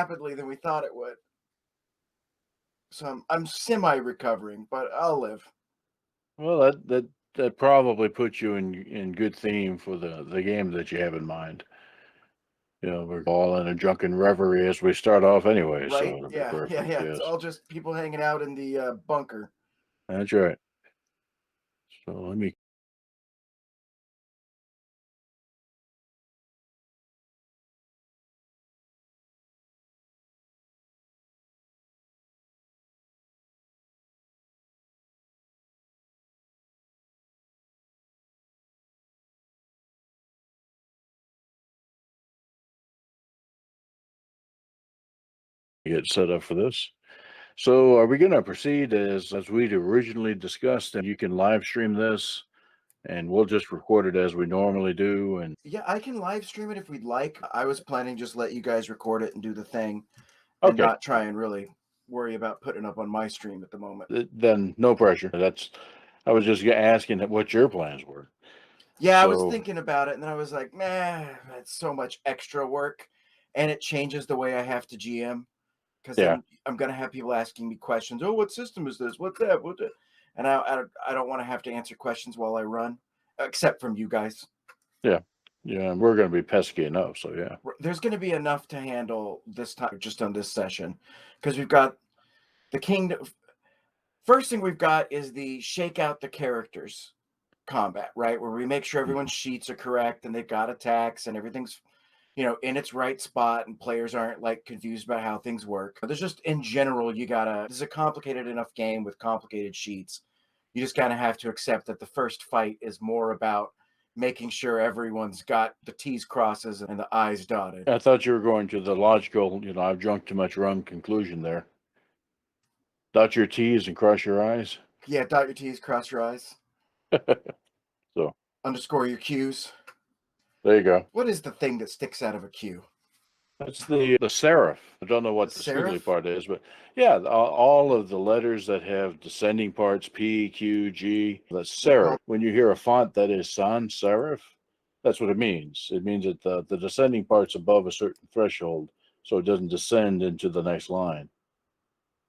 rapidly than we thought it would. So I'm semi-recovering, but I'll live. Well, that probably puts you in good theme for the game that you have in mind. We're all in a drunken reverie as we start off anyway, so Right? it'll be Yeah, yeah, perfect. yeah. It's Yes, all just people hanging out in the bunker. that's right. So let me get set up for this. So, are we going to proceed as we'd originally discussed, and you can live stream this, and we'll just record it as we normally do, and Yeah, I can live stream it if we'd like. I was planning just let you guys record it and do the thing and okay, not try and really worry about putting it up on my stream at the moment. then no pressure. I was just asking what your plans were. Yeah, I was So, thinking about it and then I was like, "Meh, it's so much extra work and it changes the way I have to GM because yeah, then I'm gonna have people asking me questions. Oh, what system is this? What's that? What the? And I don't want to have to answer questions while I run, except from you guys. yeah, yeah, and we're going to be pesky enough, so yeah. There's going to be enough to handle this time just on this session because we've got the kingdom. First thing we've got is the shake out the characters combat, right? Where we make sure everyone's Mhm. sheets are correct and they've got attacks and everything's in its right spot and players aren't like confused about how things work. There's just in general, this is a complicated enough game with complicated sheets. You just kind of have to accept that the first fight is more about making sure everyone's got the T's crosses and the I's dotted. I thought you were going to the logical, I've drunk too much rum conclusion there. Dot your T's and cross your I's. Yeah, dot your T's, cross your I's, So underscore your Q's. there you go. What is the thing that sticks out of a Q? That's the serif. I don't know The what the squiggly serif? part is, but yeah, all of the letters that have descending parts P, Q, G, that's They're serif. called. When you hear a font that is sans serif, that's what it means. It means that the descending part's above a certain threshold, so it doesn't descend into the next line.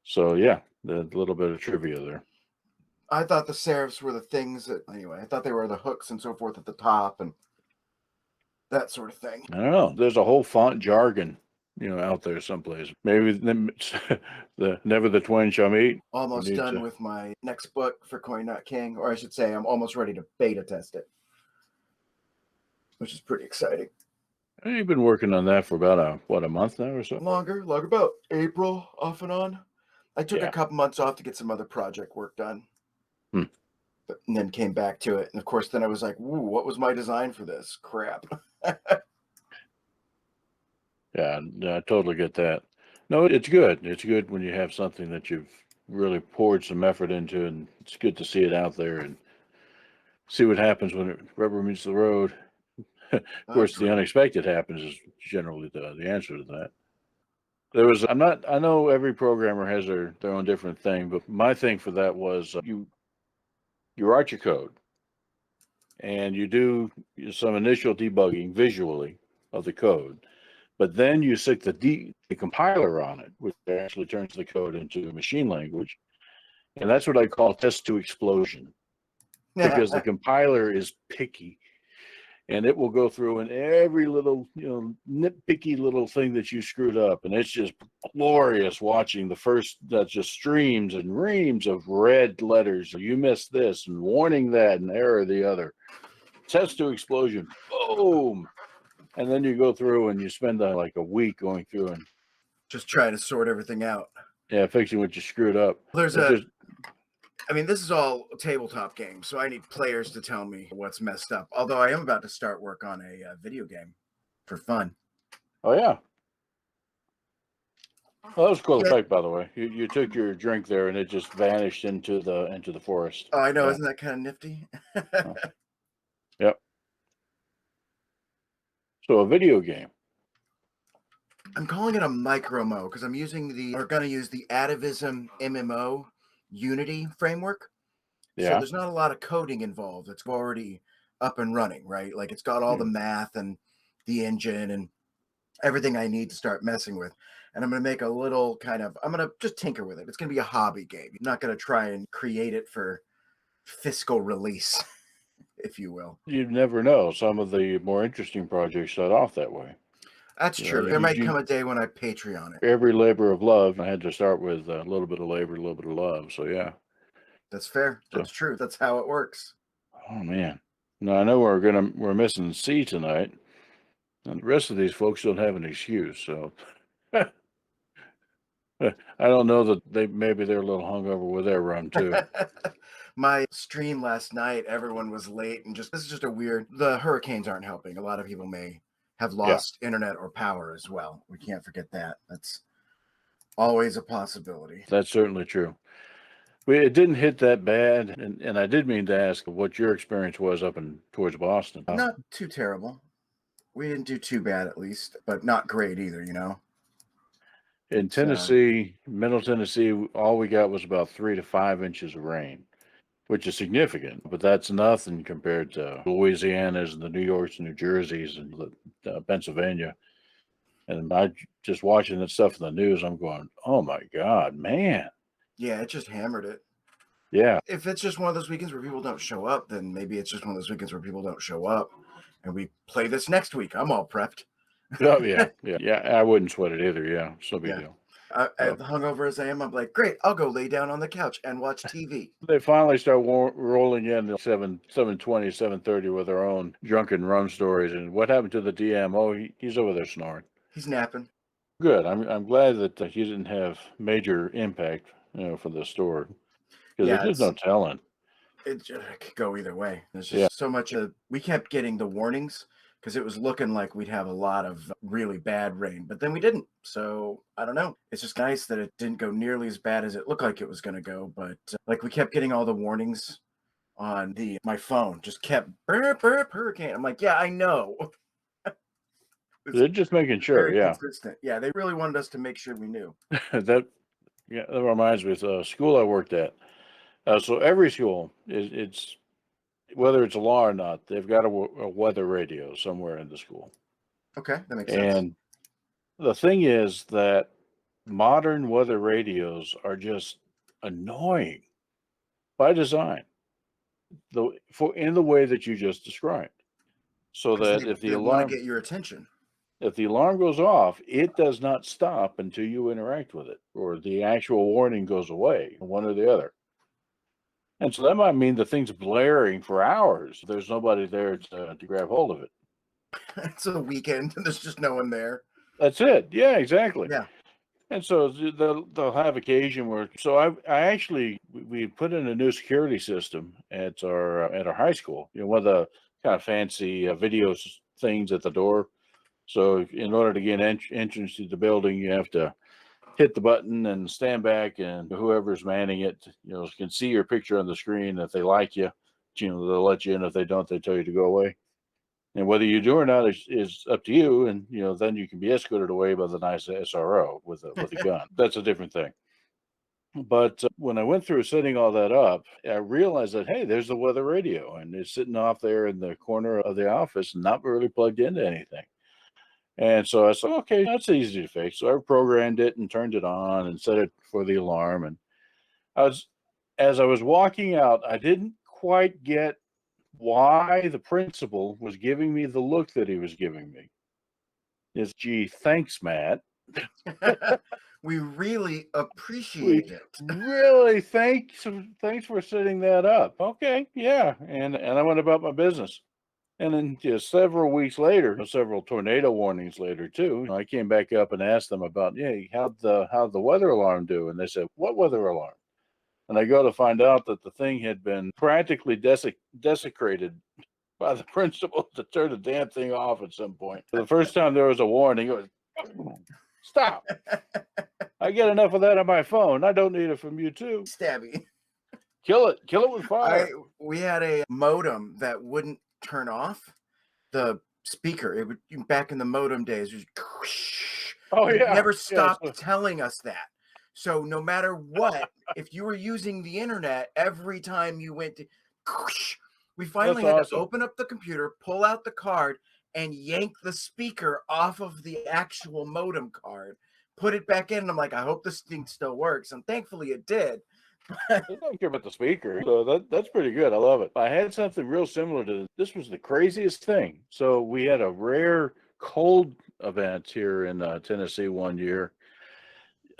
So yeah, a little bit of trivia there. I thought the serifs were the things that, anyway, I thought they were the hooks and so forth at the top and that sort of thing. I don't know. There's a whole font jargon, out there someplace. Maybe the never the twain shall meet. We Almost need done to. with my next book for Coin Not King, or I should say, I'm almost ready to beta test it, which is pretty exciting. You've been working on that for about a month now or so. Longer, about April, off and on. I took a Yeah. couple months off to get some other project work done, Hmm. and then came back to it. And of course, then I was like, "Woo, what was my design for this crap?" Yeah, I totally get that. No, it's good. It's good when you have something that you've really poured some effort into, and it's good to see it out there and see what happens when it rubber meets the road. Of course, the Agreed. unexpected happens is generally the answer to that. I know every programmer has their own different thing, but my thing for that was you write your code and you do some initial debugging visually of the code. But then you stick the compiler on it, which actually turns the code into machine language. And that's what I call test to explosion because the compiler is picky and it will go through and every little, nitpicky little thing that you screwed up. And it's just glorious watching the first that just streams and reams of red letters. You missed this and warning that and error the other. Test to explosion. Boom. And then you go through and you spend like a week going through and Just trying to sort everything out. yeah, fixing what you screwed up. There's It's just I mean, this is all a tabletop game, so I need players to tell me what's messed up. Although I am about to start work on a video game for fun. oh yeah. Well, that was cool Yeah. effect, by the way. You took your drink there and it just vanished into the forest. Oh, I know. Yeah. Isn't that kind of nifty? Oh, yep. So a video game. I'm calling it a micromo because we're going to use the Atavism MMO Unity framework. So Yeah. there's not a lot of coding involved. It's already up and running, right? Like it's got all the Hmm. math and the engine and everything I need to start messing with. and I'm going to make a little I'm going to just tinker with it. It's going to be a hobby game. I'm not going to try and create it for fiscal release, if you will. You never know. Some of the more interesting projects start off that way. That's You know, true. There might come a day when I Patreon it. every labor of love, I had to start with a little bit of labor, a little bit of love. So yeah. That's fair. So, That's true. That's how it works. oh man. Now I know we're missing C tonight, and the rest of these folks don't have an excuse. So I don't know that maybe they're a little hungover with their rum too. My stream last night, everyone was late, and this is just the hurricanes aren't helping. A lot of people may have Yeah, lost internet or power as well. We can't forget that. That's always a possibility. that's certainly true. It didn't hit that bad, and I did mean to ask what your experience was up in towards Boston. Not too terrible. We didn't do too bad, at least, but not great either, you know? In It's, Tennessee, Middle Tennessee, all we got was about 3 to 5 inches of rain, which is significant, but that's nothing compared to Louisiana's and the New Yorks and New Jerseys and Pennsylvania. And just watching that stuff in the news, I'm going, oh my God, man. yeah, it just hammered it. Yeah. If it's just one of those weekends where people don't show up, then maybe it's just one of those weekends where people don't show up, and we play this next week. I'm all prepped. Oh, yeah. Yeah. Yeah. I wouldn't sweat it either. Yeah. So big Yeah. deal. As hungover as I am, I'm like, great, I'll go lay down on the couch and watch TV. They finally start rolling in at 7:20, 7:30 with their own drunken rum stories. And what happened to the DM? Oh, he's over there snoring. He's napping. Good. I'm glad that he didn't have major impact, for the store, because Yeah, there's just no telling. it could go either way. There's just so much we kept getting the warnings because it was looking like we'd have a lot of really bad rain, but then we didn't. So I don't know. It's just nice that it didn't go nearly as bad as it looked like it was going to go. But like we kept getting all the warnings on my phone, just kept burp, burp, hurricane. I'm like, yeah, I know. They're just making sure. Very Yeah. consistent. Yeah, they really wanted us to make sure we knew. that that reminds me of the school I worked at. So every school it's whether it's a law or not, they've got a weather radio somewhere in the school. Okay, that makes sense. And the thing is that modern weather radios are just annoying by design, in the way that you just described. So 'Cause that they want to get your attention. if the alarm goes off, it does not stop until you interact with it, or the actual warning goes away, one or the other. And so that might mean the thing's blaring for hours. There's nobody there to grab hold of it. It's a weekend and there's just no one there. That's it. Yeah, exactly. Yeah. And so they'll have occasion where. So I actually we put in a new security system at our high school. One of the kind of fancy video things at the door. So in order to get entrance to the building, you have to hit the button and stand back, and whoever's manning it, can see your picture on the screen. If they like you, they'll let you in. If they don't, they tell you to go away. And whether you do or not is up to you. And then you can be escorted away by the nice SRO with a gun. That's a different thing. But when I went through setting all that up, I realized that, hey, there's the weather radio, and it's sitting off there in the corner of the office, not really plugged into anything. And so I said, okay, that's easy to fix. So I programmed it and turned it on and set it for the alarm. And as I was walking out, I didn't quite get why the principal was giving me the look that he was giving me. Is, gee, thanks, Matt. We really appreciate it. Really, thanks for setting that up. Okay, yeah, and I went about my business. And then just several weeks later, several tornado warnings later too, I came back up and asked them about, how'd the weather alarm do? And they said, what weather alarm? And I go to find out that the thing had been practically desecrated by the principal to turn the damn thing off at some point. The first time there was a warning, it was, stop. I get enough of that on my phone. I don't need it from you too. Stabby. Kill it with fire. We had a modem that wouldn't turn off the speaker. It would, back in the modem days, it never stopped telling us that. So no matter what, if you were using the internet, every time you went to, we finally had to open up the computer, pull out the card, and yank the speaker off of the actual modem card put it back in, and I'm like, I hope this thing still works. And thankfully it did. I don't care about the speaker, so that's pretty good. I love it. I had something real similar to this. This was the craziest thing. So we had a rare cold event here in Tennessee one year.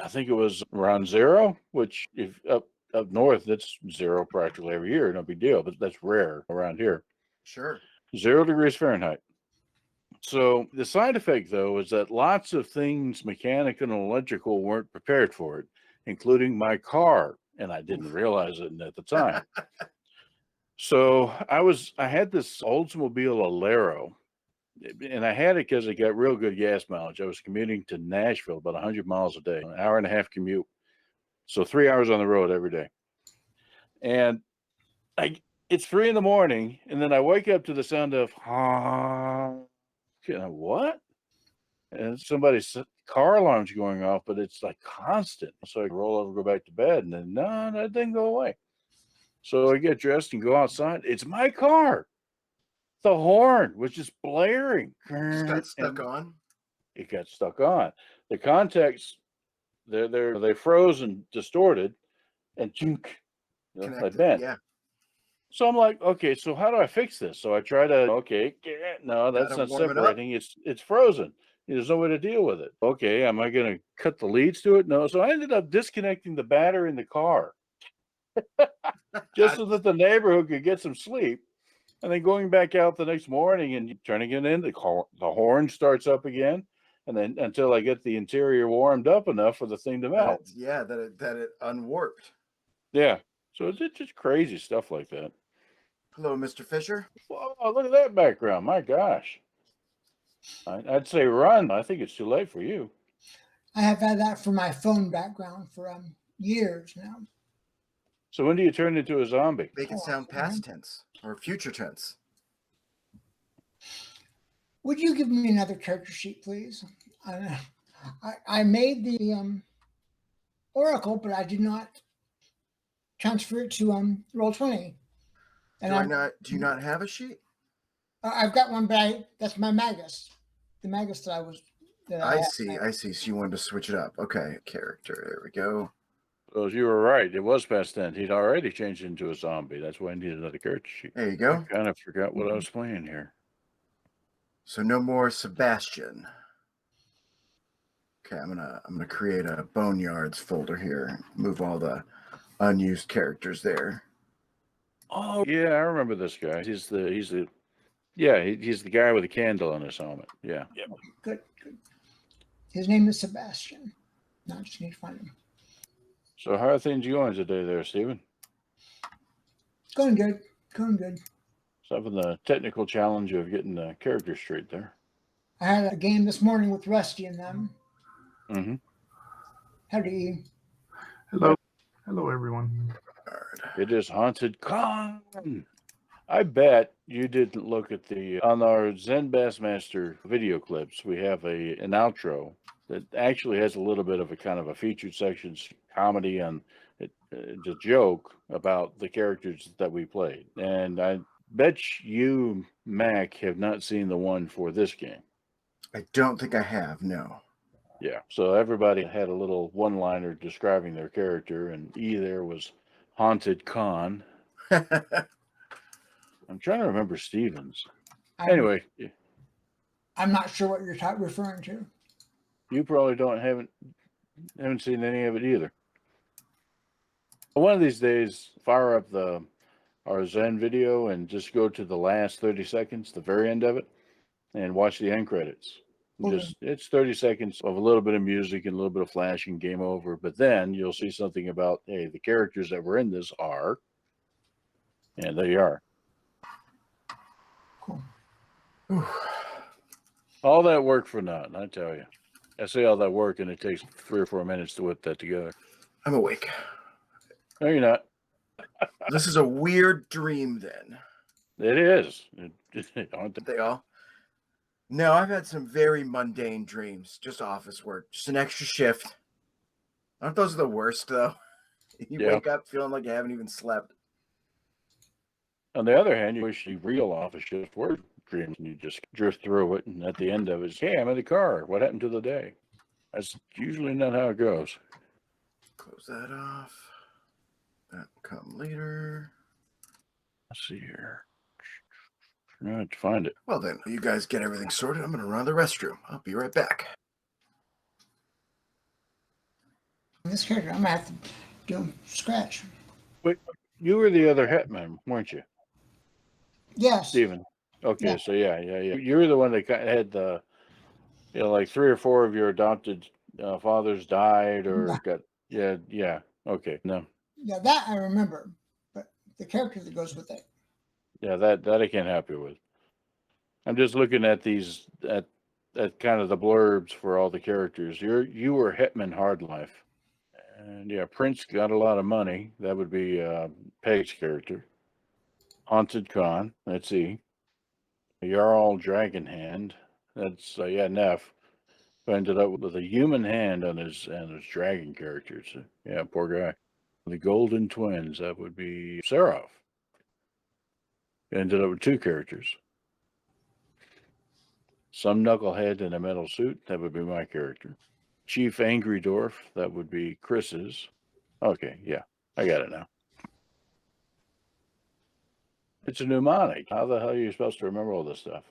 I think it was around zero, which if up north, that's zero practically every year. No big deal, but that's rare around here. Sure. 0 degrees Fahrenheit. So the side effect, though, is that lots of things, mechanical and electrical, weren't prepared for it, including my car, and I didn't realize it at the time. So I had this Oldsmobile Alero, and I had it because it got real good gas mileage. I was commuting to Nashville about 100 miles a day, an hour and a half commute, so 3 hours on the road every day. And it's 3 in the morning, and then I wake up to the sound of what? And somebody's car alarm's going off, but it's like constant. So I roll over, go back to bed, and then no, that didn't go away. So I get dressed and go outside. It's my car. The horn was just blaring. Just got stuck on. It got stuck on. The contacts, they froze and distorted, and they bent. Yeah. So I'm like, okay, so how do I fix this? So I try to, no, that's not separating. It's frozen. There's no way to deal with it. Okay, am I going to cut the leads to it? No. So I ended up disconnecting the battery in the car just so that the neighborhood could get some sleep. And then going back out the next morning and turning it in, the horn starts up again. And then until I get the interior warmed up enough for the thing to melt. That it unwarped. Yeah. So it's just crazy stuff like that. Hello, Mr. Fisher. Oh, look at that background. My gosh. I'd say run. I think it's too late for you. I have had that for my phone background for years now. So when do you turn into a zombie? Make it sound past tense or future tense. Would you give me another character sheet, please? I made the Oracle, but I did not transfer it to Roll20. Do you not have a sheet? I've got one, but that's my Magus. The Magus that I was. I see. So you wanted to switch it up. Okay, character. There we go. So you were right. It was past tense. He'd already changed into a zombie. That's why I needed another character sheet. There you go. I kind of forgot what I was playing here. So no more Sebastian. Okay, I'm gonna create a Boneyards folder here. Move all the unused characters there. Oh yeah, I remember this guy. He's the guy with the candle on his helmet. Yeah. Yep. Good. His name is Sebastian. Now I just need to find him. So how are things going today there, Stephen? Going good. So having the technical challenge of getting the character straight there. I had a game this morning with Rusty and them. Mm-hmm. Howdy. Hello, everyone. It is Haunted Con. I bet you didn't look at on our Zen Bassmaster video clips. We have an outro that actually has a little bit of a kind of a featured sections comedy and it's a joke about the characters that we played. And I bet you, Mac, have not seen the one for this game. I don't think I have, no. Yeah. So everybody had a little one-liner describing their character, and E there was Haunted Con. I'm trying to remember Stevens. Anyway. I'm not sure what you're referring to. You probably haven't seen any of it either. One of these days, fire up our Zen video and just go to the last 30 seconds, the very end of it, and watch the end credits. Okay. It's 30 seconds of a little bit of music and a little bit of flashing, game over. But then you'll see something about, hey, the characters that were in this are, and there you are. Cool. All that work for nothing, I tell you. I say all that work, and it takes 3 or 4 minutes to whip that together. I'm awake. No, you're not. This is a weird dream, then. It is. Aren't they all? No, I've had some very mundane dreams. Just office work. Just an extra shift. Aren't those the worst, though? You wake up feeling like you haven't even slept. On the other hand, you wish you real office shift work dreams and you just drift through it, and at the end of it, hey, I'm in the car. What happened to the day? That's usually not how it goes. Close that off. That will come later. Let's see here. I have to find it. Well then, you guys get everything sorted. I'm gonna run to the restroom. I'll be right back. This character, I'm gonna have to do him from scratch. Wait, you were the other Hetman, weren't you, Yes. Stephen? Okay, Yeah. so yeah. You were the one that had the, like 3 or 4 of your adopted fathers died or got. Yeah. Okay, no. Yeah, that I remember, but the character that goes with it. Yeah, that I can't help you with. I'm just looking at these at kind of the blurbs for all the characters. You were Hetman Hardlife, and yeah, Prince got a lot of money. That would be Peg's character. Haunted Khan. Let's see. Jarl Dragonhand. That's Neff. Who ended up with a human hand on his dragon character. So, yeah, poor guy. The Golden Twins. That would be Seraph. Ended up with 2 characters. Some knucklehead in a metal suit. That would be my character. Chief Angry Dwarf. That would be Chris's. Okay, yeah, I got it now. It's a mnemonic. How the hell are you supposed to remember all this stuff?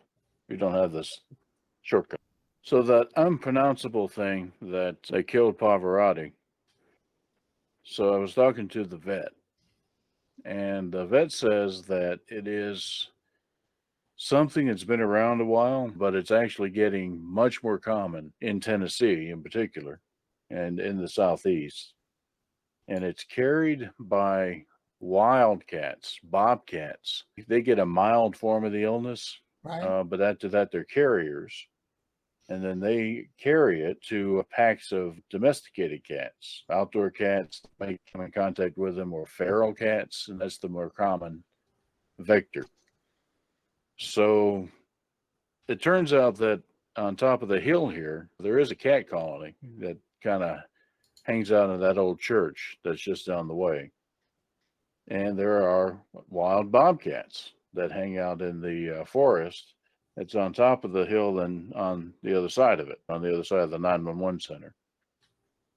You don't have this shortcut. So that unpronounceable thing that they killed Pavarotti. So I was talking to the vet, and the vet says that it is something that's been around a while, but it's actually getting much more common in Tennessee in particular and in the Southeast. And it's carried by wildcats, bobcats. They get a mild form of the illness, Right. but after that, they're carriers. And then they carry it to packs of domesticated cats, outdoor cats may come in contact with them, or feral cats, and that's the more common vector. So it turns out that on top of the hill here, there is a cat colony that kind of hangs out in that old church that's just down the way. And there are wild bobcats that hang out in the forest. It's on top of the hill and on the other side of it, on the other side of the 911 center.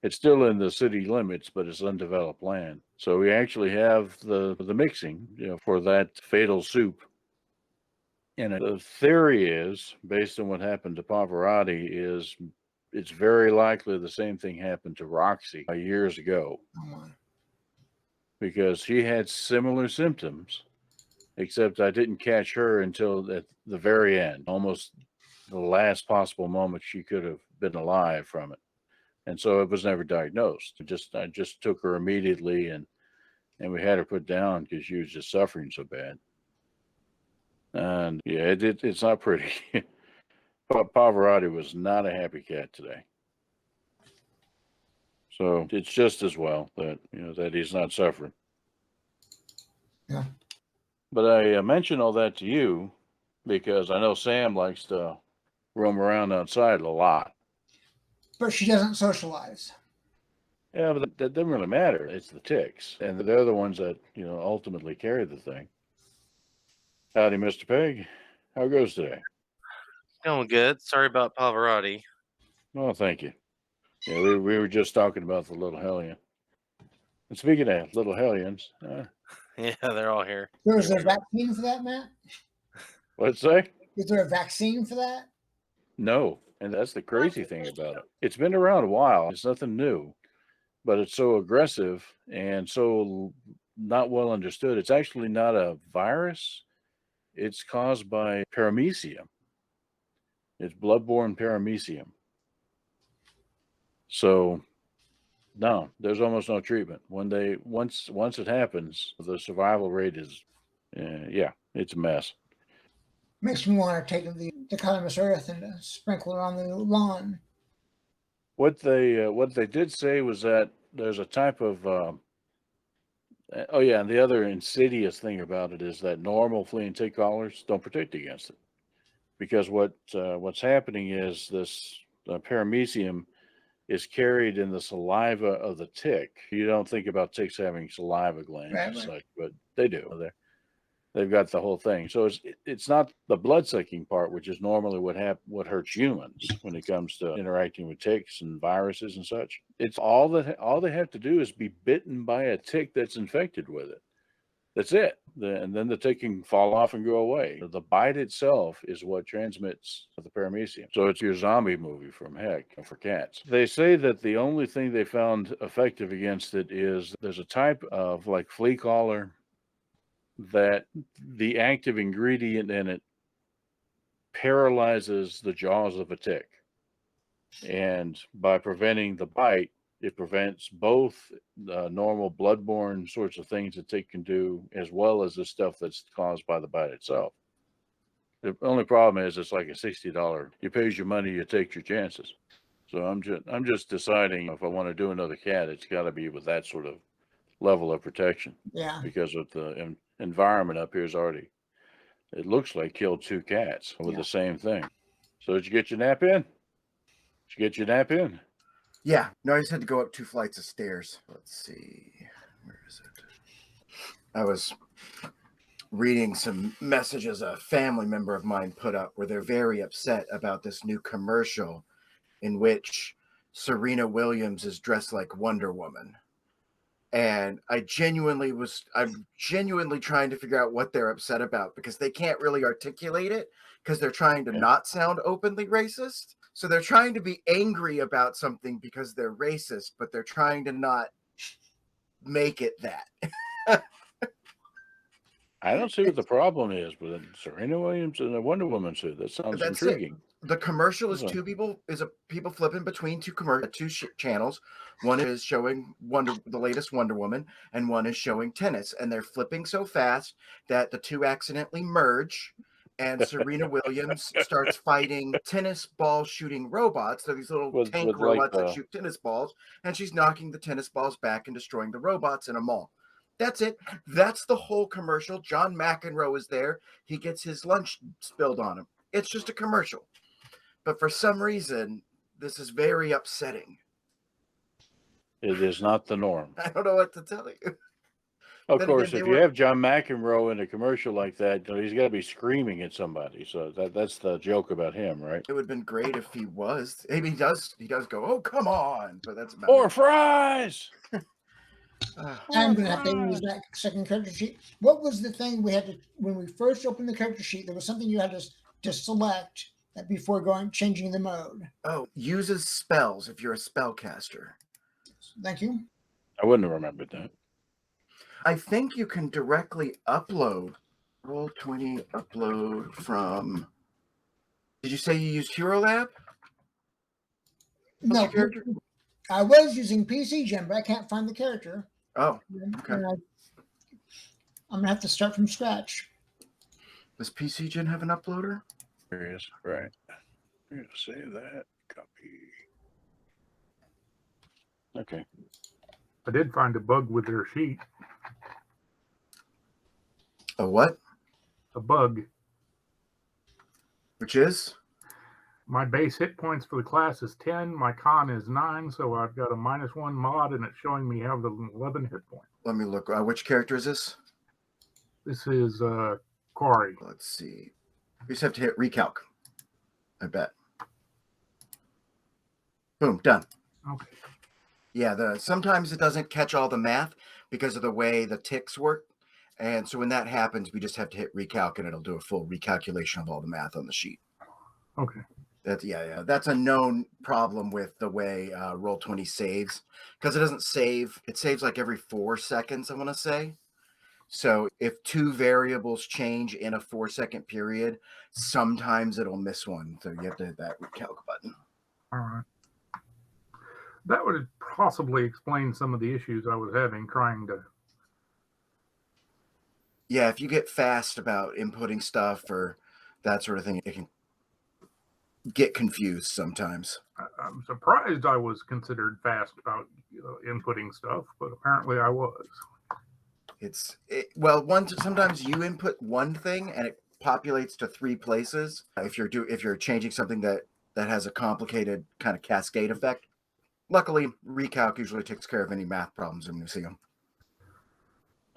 It's still in the city limits, but it's undeveloped land. So we actually have the mixing, for that fatal soup. And the theory is, based on what happened to Pavarotti, is it's very likely the same thing happened to Roxy years ago, because she had similar symptoms, except I didn't catch her until at the very end, almost the last possible moment she could have been alive from it. And so it was never diagnosed. I just took her immediately, and we had her put down because she was just suffering so bad. And yeah, it's not pretty. Pavarotti was not a happy cat today. So it's just as well that that he's not suffering. Yeah. But I mention all that to you because I know Sam likes to roam around outside a lot. But she doesn't socialize. Yeah, but that doesn't really matter. It's the ticks, and they're the ones that ultimately carry the thing. Howdy, Mr. Peg. How goes today? Going good. Sorry about Pavarotti. Oh, thank you. Yeah, we were just talking about the little hellion. And speaking of little hellions, Yeah, they're all here. Is there a vaccine for that, Matt? what'd it say? Is there a vaccine for that? No, and that's the crazy thing about it. It's been around a while. It's nothing new, but it's so aggressive and so not well understood. It's actually not a virus. It's caused by paramecium. It's bloodborne paramecium. So, no, there's almost no treatment. Once it happens, the survival rate is, it's a mess. Makes me want to take the Calamus Earth and sprinkle it on the lawn. What they did say was that there's a type of and the other insidious thing about it is that normal flea and tick collars don't protect against it, because what's happening is this paramecium is carried in the saliva of the tick. You don't think about ticks having saliva glands and such, but they do. they've got the whole thing. So it's not the blood sucking part, which is normally what hurts humans when it comes to interacting with ticks and viruses and such. It's all they have to do is be bitten by a tick that's infected with it. That's it. And then the tick can fall off and go away. The bite itself is what transmits the paramecium. So it's your zombie movie from heck for cats. They say that the only thing they found effective against it is there's a type of like flea collar that the active ingredient in it paralyzes the jaws of a tick. And by preventing the bite, it prevents both normal bloodborne sorts of things that tick can do, as well as the stuff that's caused by the bite itself. The only problem is it's like a $60. You pays your money, you take your chances. So I'm just deciding if I want to do another cat, it's got to be with that sort of level of protection. Yeah. Because of the environment up here is already, it looks like killed 2 cats with Yeah. the same thing. So did you get your nap in? Did you get your nap in? Yeah, no, I just had to go up 2 flights of stairs. Let's see, where is it? I was reading some messages a family member of mine put up where they're very upset about this new commercial in which Serena Williams is dressed like Wonder Woman. And I'm genuinely trying to figure out what they're upset about, because they can't really articulate it because they're trying to not sound openly racist. So they're trying to be angry about something because they're racist, but they're trying to not make it that. I don't see what the problem is with Serena Williams and a Wonder Woman suit. That sounds That's intriguing. it. The commercial is Okay. people flipping between two channels. One is showing the latest Wonder Woman, and one is showing tennis, and they're flipping so fast that the two accidentally merge. And Serena Williams starts fighting tennis ball shooting robots. They're these little tank robots that shoot tennis balls, and she's knocking the tennis balls back and destroying the robots in a mall. That's it. That's the whole commercial. John McEnroe is there. He gets his lunch spilled on him. It's just a commercial. But for some reason, this is very upsetting. It is not the norm. I don't know what to tell you. Of Then course, again, if they you were- have John McEnroe in a commercial like that, he's got to be screaming at somebody. So that's the joke about him, right? It would have been great if he was. Maybe he does go, "Oh, come on," but that's about Or it. fries. I'm going to have to use that second character sheet. What was the thing we had to, when we first opened the character sheet, there was something you had to select that before changing the mode. Oh, uses spells if you're a spellcaster. Thank you. I wouldn't have remembered that. I think you can directly upload Roll20 upload from. Did you say you used Hero Lab? No, Character? I was using PC Gen, but I can't find the character. Oh, And okay. I'm going to have to start from scratch. Does PC Gen have an uploader? There he is. Right. I'm going to save that. Copy. Okay. I did find a bug with their sheet. A what? A bug. Which is? My base hit points for the class is 10. My con is 9, so I've got a -1 mod, and it's showing me have the 11 hit points. Let me look. Which character is this? This is Corey. Let's see. You just have to hit recalc. I bet. Boom, done. Okay. Yeah, sometimes it doesn't catch all the math because of the way the ticks work. And so when that happens, we just have to hit recalc and it'll do a full recalculation of all the math on the sheet. Okay. That's a known problem with the way Roll20 saves, because it doesn't save. It saves like every 4 seconds, I want to say. So if 2 variables change in a 4-second period, sometimes it'll miss one. So you have to hit that recalc button. All right. That would possibly explain some of the issues I was having trying to. Yeah, if you get fast about inputting stuff or that sort of thing, it can get confused sometimes. I'm surprised I was considered fast about inputting stuff, but apparently I was. Sometimes you input one thing and it populates to 3 places. If you're changing something that has a complicated kind of cascade effect. Luckily, recalc usually takes care of any math problems when you see them.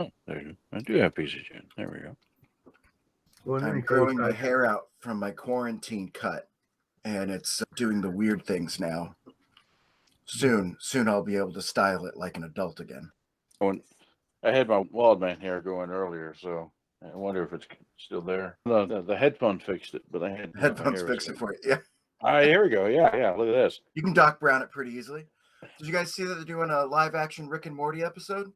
Oh, there you go. I do have PC Gen. There we go. Well, in any I'm case, growing my I, hair out from my quarantine cut, and it's doing the weird things now. Soon I'll be able to style it like an adult again. When I had my Wildman hair going earlier, so I wonder if it's still there. No, the headphone fixed it, but I had Headphones fix it for you. Yeah, All right, here we go. Yeah, look at this. you can Doc Brown it pretty easily. Did you guys see that they're doing a live action Rick and Morty episode?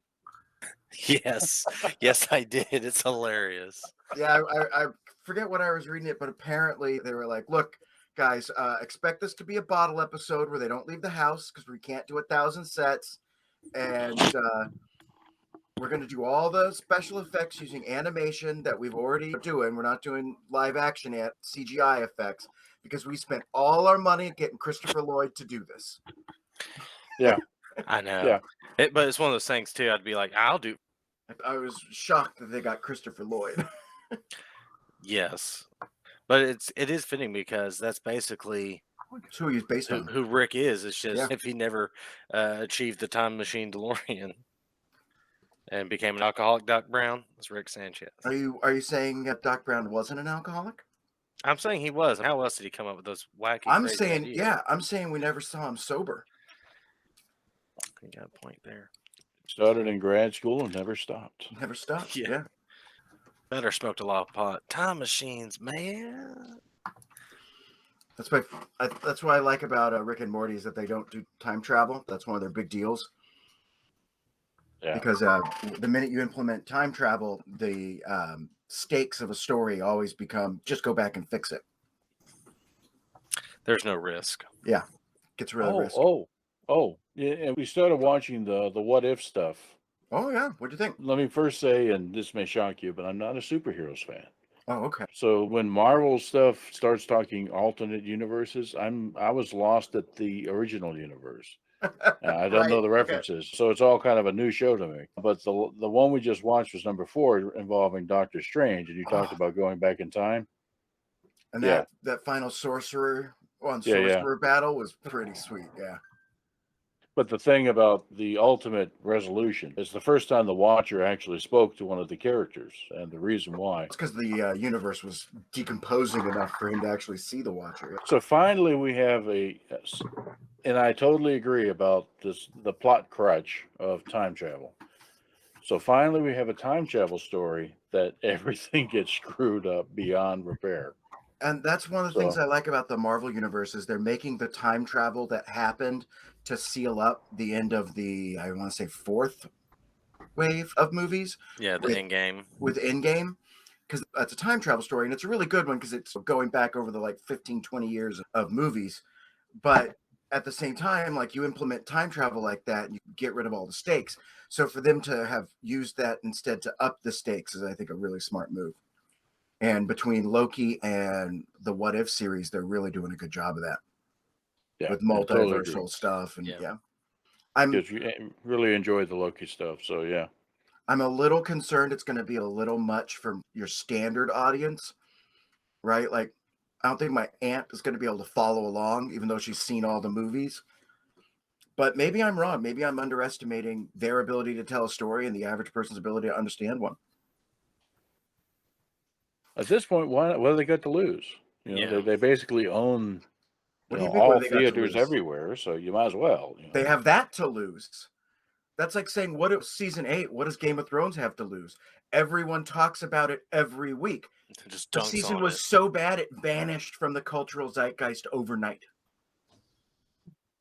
Yes, yes, I did. It's hilarious. Yeah, I forget what I was reading it, but apparently they were like, look, guys, expect this to be a bottle episode where they don't leave the house because we can't do 1,000 sets. And we're going to do all the special effects using animation that we've already doing. We're not doing live action yet, CGI effects, because we spent all our money getting Christopher Lloyd to do this. I know. Yeah. But it's one of those things too. I'd be like, I'll do. I was shocked that they got Christopher Lloyd. Yes, but it is fitting because that's basically That's who he's based on. who Rick is. It's just Yeah. if he never achieved the time machine DeLorean and became an alcoholic, Doc Brown, it's Rick Sanchez. Are you saying Doc Brown wasn't an alcoholic? I'm saying he was. How else did he come up with those wacky? I'm crazy saying, ideas? yeah, I'm saying we never saw him sober. You got a point there. Started in grad school and never stopped. Never stopped. Yeah. Yeah. Better smoked a lot of pot. Time machines, man. That's what I like about Rick and Morty is that they don't do time travel. That's one of their big deals. Yeah. Because the minute you implement time travel, the stakes of a story always become just go back and fix it. There's no risk. Gets really risky. Oh, yeah. And we started watching the what if stuff. Oh yeah, what'd you think? Let me first say, and this may shock you, but I'm not a superheroes fan. Oh okay. So when Marvel stuff starts talking alternate universes, I was lost at the original universe. I don't know the Right, okay. references, so it's all kind of a new show to me. But the one we just watched was number 4, involving Doctor Strange, and you talked Oh. about going back in time. And Yeah. that final sorcerer Yeah. sorcerer battle was pretty sweet. Yeah. But the thing about the ultimate resolution is the first time the Watcher actually spoke to one of the characters, and the reason why. It's because the universe was decomposing enough for him to actually see the Watcher. So finally, we have and I totally agree about the plot crutch of time travel. So finally, we have a time travel story that everything gets screwed up beyond repair. And that's one of the things So- I like about the Marvel universe is they're making the time travel that happened to seal up the end of the, I want to say, 4th wave of movies Yeah, the Wait. end game. with Endgame, because that's a time travel story, and it's a really good one because it's going back over the like 15, 20 years of movies. But at the same time, like you implement time travel like that, and you get rid of all the stakes. So for them to have used that instead to up the stakes is, I think, a really smart move. And between Loki and the What If series, they're really doing a good job of that Yeah, with I totally agree. multiversal stuff. And Yeah. yeah, Because you really enjoyed the Loki stuff. So yeah, I'm a little concerned it's going to be a little much for your standard audience, right? Like, I don't think my aunt is going to be able to follow along, even though she's seen all the movies. But maybe I'm wrong. Maybe I'm underestimating their ability to tell a story and the average person's ability to understand one. at this point, what do they got to lose? You know, Yeah. they basically own What do you mean, all what do they got to theaters lose? everywhere, so you might as well. You know. They have that to lose. That's like saying, what if season 8? What does Game of Thrones have to lose? Everyone talks about it every week. It just The dunks season on was it. so bad it vanished from the cultural zeitgeist overnight.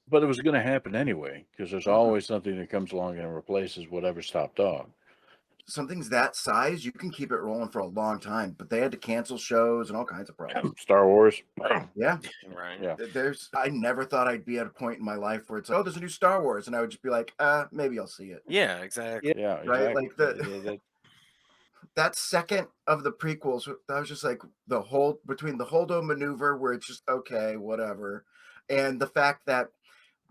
But it was going to happen anyway, because there's Mhm. always something that comes along and replaces whatever's top dog. Something's that size, you can keep it rolling for a long time, but they had to cancel shows and all kinds of problems. Star Wars. Yeah. Right. Yeah. I never thought I'd be at a point in my life where it's like, oh, there's a new Star Wars. And I would just be like, maybe I'll see it. Yeah, exactly. Yeah, Right, exactly. like that second of the prequels, that was just like between the Holdo maneuver where it's just, okay, whatever. And the fact that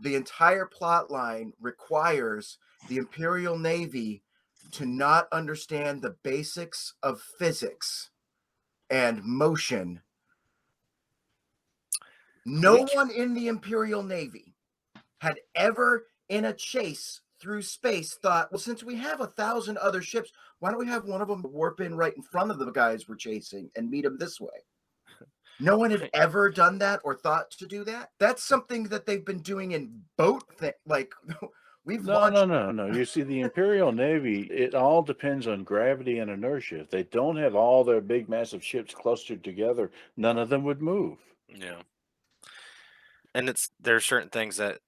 the entire plot line requires the Imperial Navy to not understand the basics of physics and motion. No one in the Imperial Navy had ever in a chase through space thought, well, since we have 1,000 other ships, Why don't we have one of them warp in right in front of the guys we're chasing and meet them this way? No one had ever done that or thought to do that. That's something that they've been doing in boat like we've launched. No. You see, the Imperial Navy, it all depends on gravity and inertia. If they don't have all their big, massive ships clustered together, none of them would move. Yeah. And there's certain things that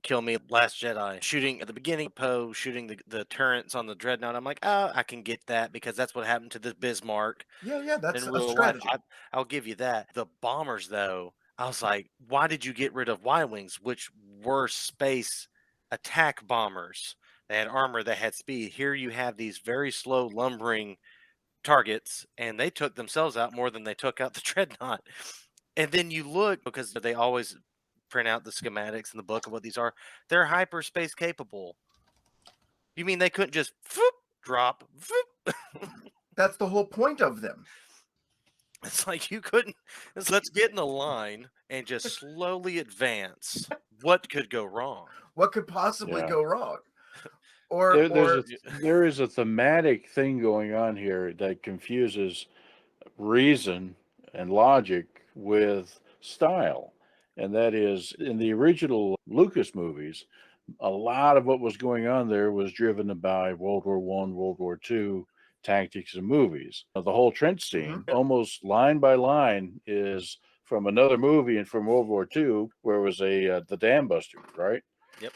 kill me. Last Jedi shooting at the beginning, Poe shooting the turrets on the dreadnought. I'm like, oh, I can get that because that's what happened to the Bismarck Yeah, that's in a real life. strategy. I'll give you that. The bombers, though, I was like, why did you get rid of Y-wings, which were space attack bombers? They had armor, they had speed. Here you have these very slow, lumbering targets, and they took themselves out more than they took out the dreadnought. And then you look, because they always print out the schematics in the book of what these are. They're hyperspace capable. You mean they couldn't just drop? That's the whole point of them. It's like you couldn't. Let's get in a line and just slowly advance. What could go wrong? What could possibly Yeah. go wrong? Or There is a thematic thing going on here that confuses reason and logic with style. And that is, in the original Lucas movies, a lot of what was going on there was driven by World War I, World War II tactics and movies. The whole trench scene, almost line by line, is from another movie and from World War II, where it was the Dam Busters, right? Yep.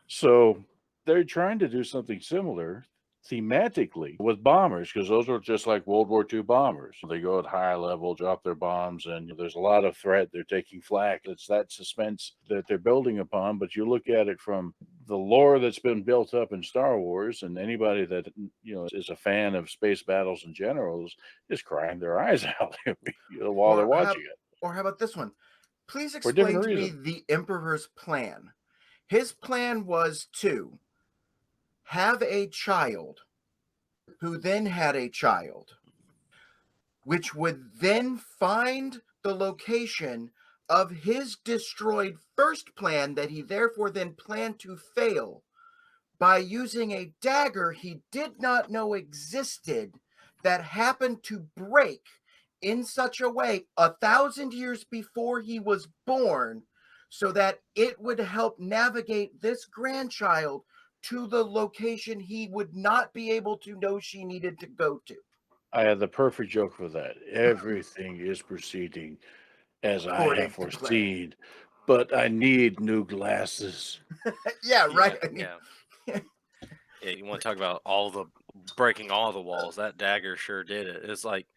So they're trying to do something similar thematically with bombers, because those were just like World War II bombers. They go at high level, drop their bombs, and there's a lot of threat. They're taking flak. It's that suspense that they're building upon. But you look at it from the lore that's been built up in Star Wars, and anybody that is a fan of space battles in general is crying their eyes out while they're watching it. Or how about this one? Please explain to me the Emperor's plan. His plan was to have a child who then had a child, which would then find the location of his destroyed first plan that he therefore then planned to fail by using a dagger he did not know existed that happened to break in such a way 1,000 years before he was born, so that it would help navigate this grandchild to the location he would not be able to know she needed to go to. I had the perfect joke for that. Everything is proceeding as I have foreseen, but I need new glasses. Yeah, right. Yeah. You want to talk about breaking all the walls? That dagger sure did it. It's like,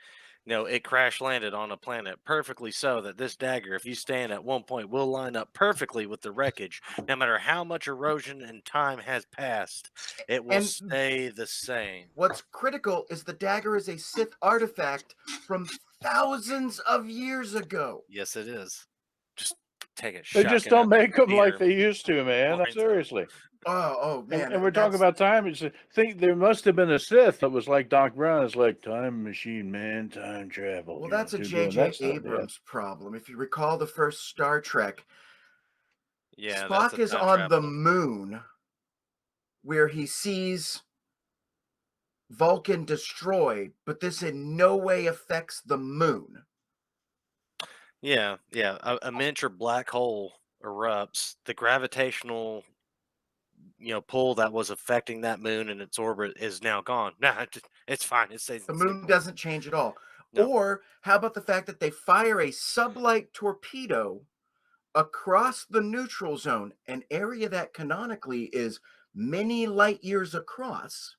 it crash landed on a planet perfectly so that this dagger, if you stand at one point, will line up perfectly with the wreckage. No matter how much erosion and time has passed, it will stay the same. What's critical is the dagger is a Sith artifact from thousands of years ago. Yes, it is. Just take it. They just don't make them like they used to, man. Seriously. Oh man! And we're talking about time. Think there must have been a Sith that was like Doc Brown. It's like time machine, man, time travel. Well, that's a J.J. Abrams problem. If you recall the first Star Trek, Spock is on the moon where he sees Vulcan destroyed, but this in no way affects the moon. Yeah. A miniature black hole erupts. The gravitational pull that was affecting that moon and its orbit is now gone. Nah, it's fine. It stays the moon doesn't change at all. No. Or how about the fact that they fire a sublight torpedo across the neutral zone, an area that canonically is many light years across,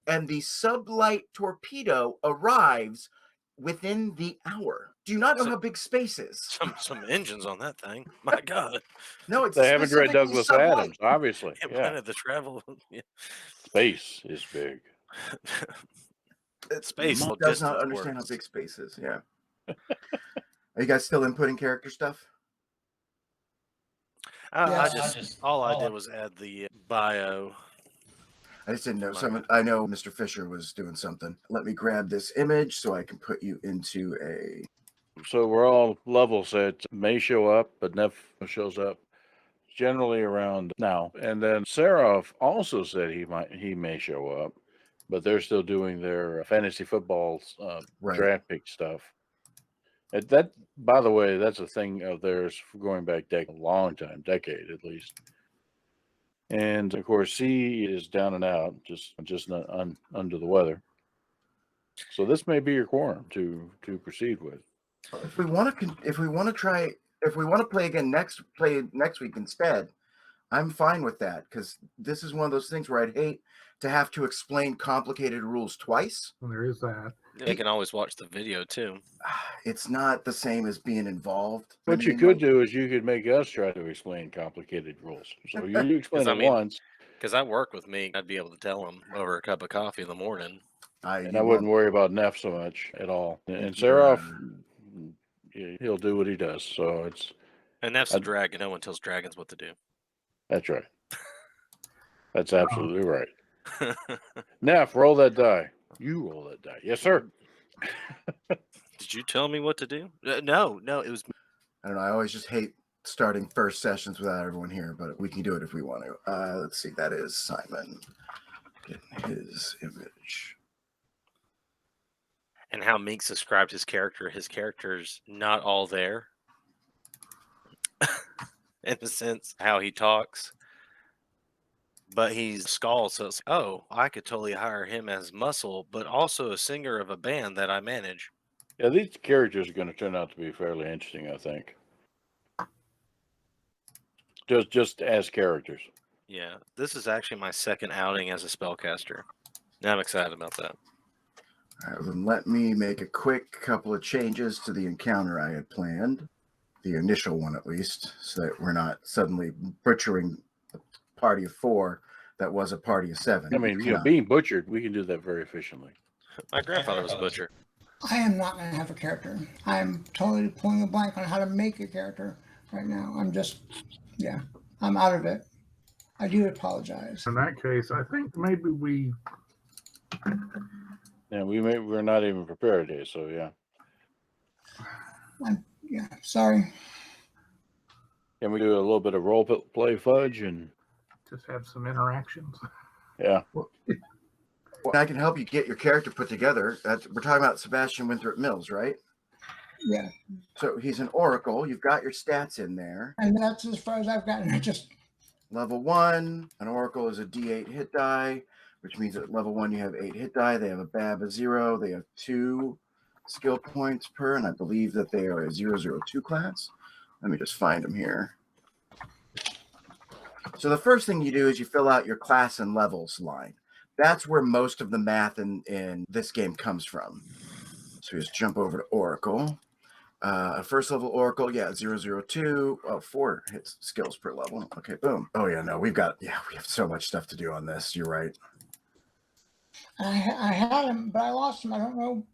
and the sublight torpedo arrives within the hour. Do you not know how big space is? Some engines on that thing. My God. No, it's they haven't read Douglas Adams, obviously. Yeah. The travel. Yeah. Space is big. Space does not understand how big space is. Yeah. Are you guys still inputting character stuff? All I did was add the bio. I just didn't know. I know Mr. Fisher was doing something. Let me grab this image so I can put you into a. So we're all level set. May show up, but Neff shows up generally around now. And then Seraph also said he may show up. but they're still doing their fantasy football Right. draft pick stuff. That, by the way, that's a thing of theirs going back a long time, decade at least. And of course, C is down and out, just not under the weather. So this may be your quorum to proceed with. If we want to play next week instead, I'm fine with that, because this is one of those things where I'd hate to have to explain complicated rules twice. And there is that. They can always watch the video too. It's not the same as being involved. What you could do is you could make us try to explain complicated rules. So you explain it once, Because I work with Meek, I'd be able to tell him over a cup of coffee in the morning. and I wouldn't worry about Neff so much at all. And Seraph, he'll do what he does. So it's And that's a dragon. No one tells dragons what to do. that's right. That's absolutely right. Neff, roll that die. You roll that die. Yes, sir. Did you tell me what to do? No, it was. I don't know. I always just hate starting first sessions without everyone here, but we can do it if we want to. Let's see. That is Simon. Getting his image. And how Meeks described his character's not all there. In the sense how he talks. But he's Skull, so it's, oh, I could totally hire him as muscle, but also a singer of a band that I manage. Yeah, these characters are going to turn out to be fairly interesting, I think. Just as characters. Yeah, this is actually my second outing as a spellcaster. I'm excited about that. All right, then let me make a quick couple of changes to the encounter I had planned, the initial one at least, so that we're not suddenly butchering a party of 4 that was a party of 7. I mean, being butchered, we can do that very efficiently. My grandfather was a butcher. I am not going to have a character. I'm totally pulling a blank on how to make a character right now. I'm out of it. I do apologize. In that case, I think maybe we. Yeah, we're not even prepared today, so yeah. Sorry. Can we do a little bit of role play fudge and Just have some interactions. yeah? Well, I can help you get your character put together. We're talking about Sebastian Winthrop Mills, right? Yeah. So he's an oracle. You've got your stats in there. And that's as far as I've gotten. I just Level 1, an oracle is a D8 hit die, which means at level 1 you have 8 hit die. They have a BAB of 0. They have 2 skill points per, and I believe that they are a 002 class. Let me just find them here. So the first thing you do is you fill out your class and levels line. That's where most of the math in this game comes from. So we just jump over to Oracle. First level Oracle, 002. Oh, 4 hits skills per level. Okay, boom. Oh yeah, no, we have so much stuff to do on this. You're right. I had him, but I lost him. I don't know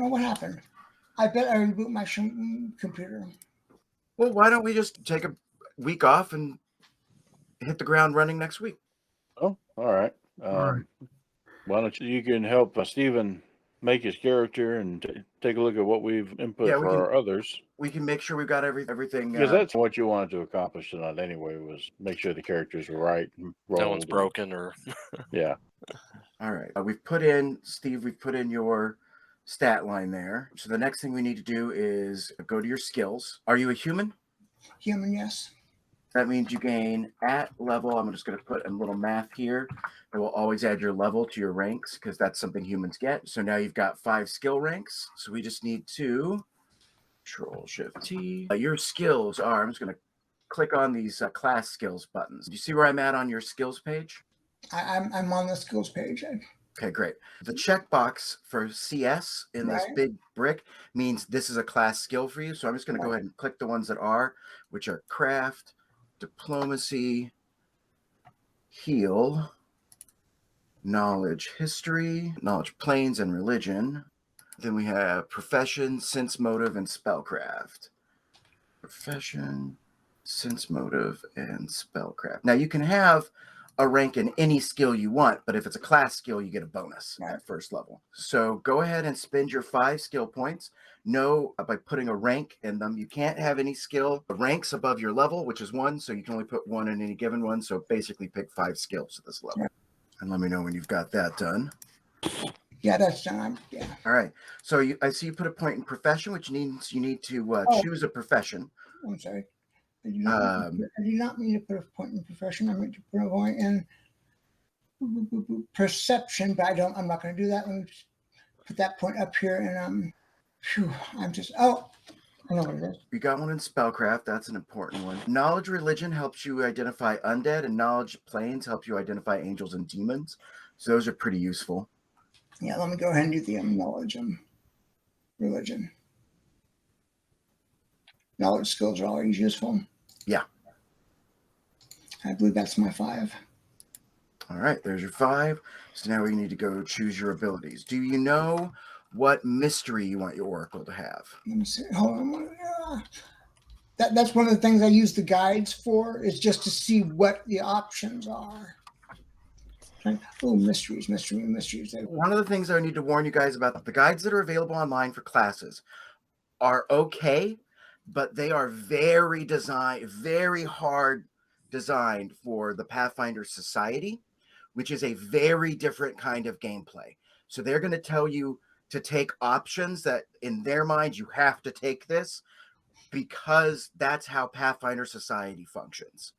what happened. I bet I reboot my computer. Well, why don't we just take a week off and hit the ground running next week? Oh, all right. Why don't you can help Stephen make his character and take a look at what we've input for our others. We can make sure we've got everything. Because that's what you wanted to accomplish tonight anyway, was make sure the characters were right. No one's broken or... Yeah. All right. We've put in your stat line there. So the next thing we need to do is go to your skills. Are you a human? Human, yes. That means you gain at level. I'm just going to put a little math here. It will always add your level to your ranks because that's something humans get. So now you've got 5 skill ranks. So we just need to Control-Shift-T. Your skills are, I'm just going to click on these class skills buttons. Do you see where I'm at on your skills page? I'm on the skills page. Okay, great. The checkbox for CS in this big brick means this is a class skill for you. So I'm just going to go ahead and click the ones that are, which are craft, diplomacy, heal, knowledge history, knowledge planes and religion. Then we have profession, sense motive, and spellcraft. Profession, sense motive, and spellcraft. Now you can have a rank in any skill you want, but if it's a class skill, you get a bonus at first level. So go ahead and spend your 5 skill points. Know by putting a rank in them, you can't have any skill ranks above your level, which is 1. So you can only put 1 in any given one. So basically pick 5 skills at this level. And let me know when you've got that done. Yeah, that's done. Yeah. All right. So I see you put a point in profession, which means you need to Oh. choose a profession. I'm sorry. I did not mean to put a point in profession. I meant to put a point in perception, but I'm not going to do that. Let me just put that point up here, and I know what it is. You got one in spellcraft. That's an important one. Knowledge religion helps you identify undead, and knowledge planes helps you identify angels and demons. So those are pretty useful. Yeah, let me go ahead and do the knowledge religion. Knowledge skills are always useful. Yeah. I believe that's my 5. All right, there's your 5. So now we need to go choose your abilities. Do you know what mystery you want your oracle to have? Let me see. Hold on. That's one of the things I use the guides for, is just to see what the options are. Oh, mysteries. One of the things I need to warn you guys about, the guides that are available online for classes are okay, but they are very hard designed for the Pathfinder Society, which is a very different kind of gameplay. So they're going to tell you to take options that in their mind you have to take this, because that's how Pathfinder Society functions.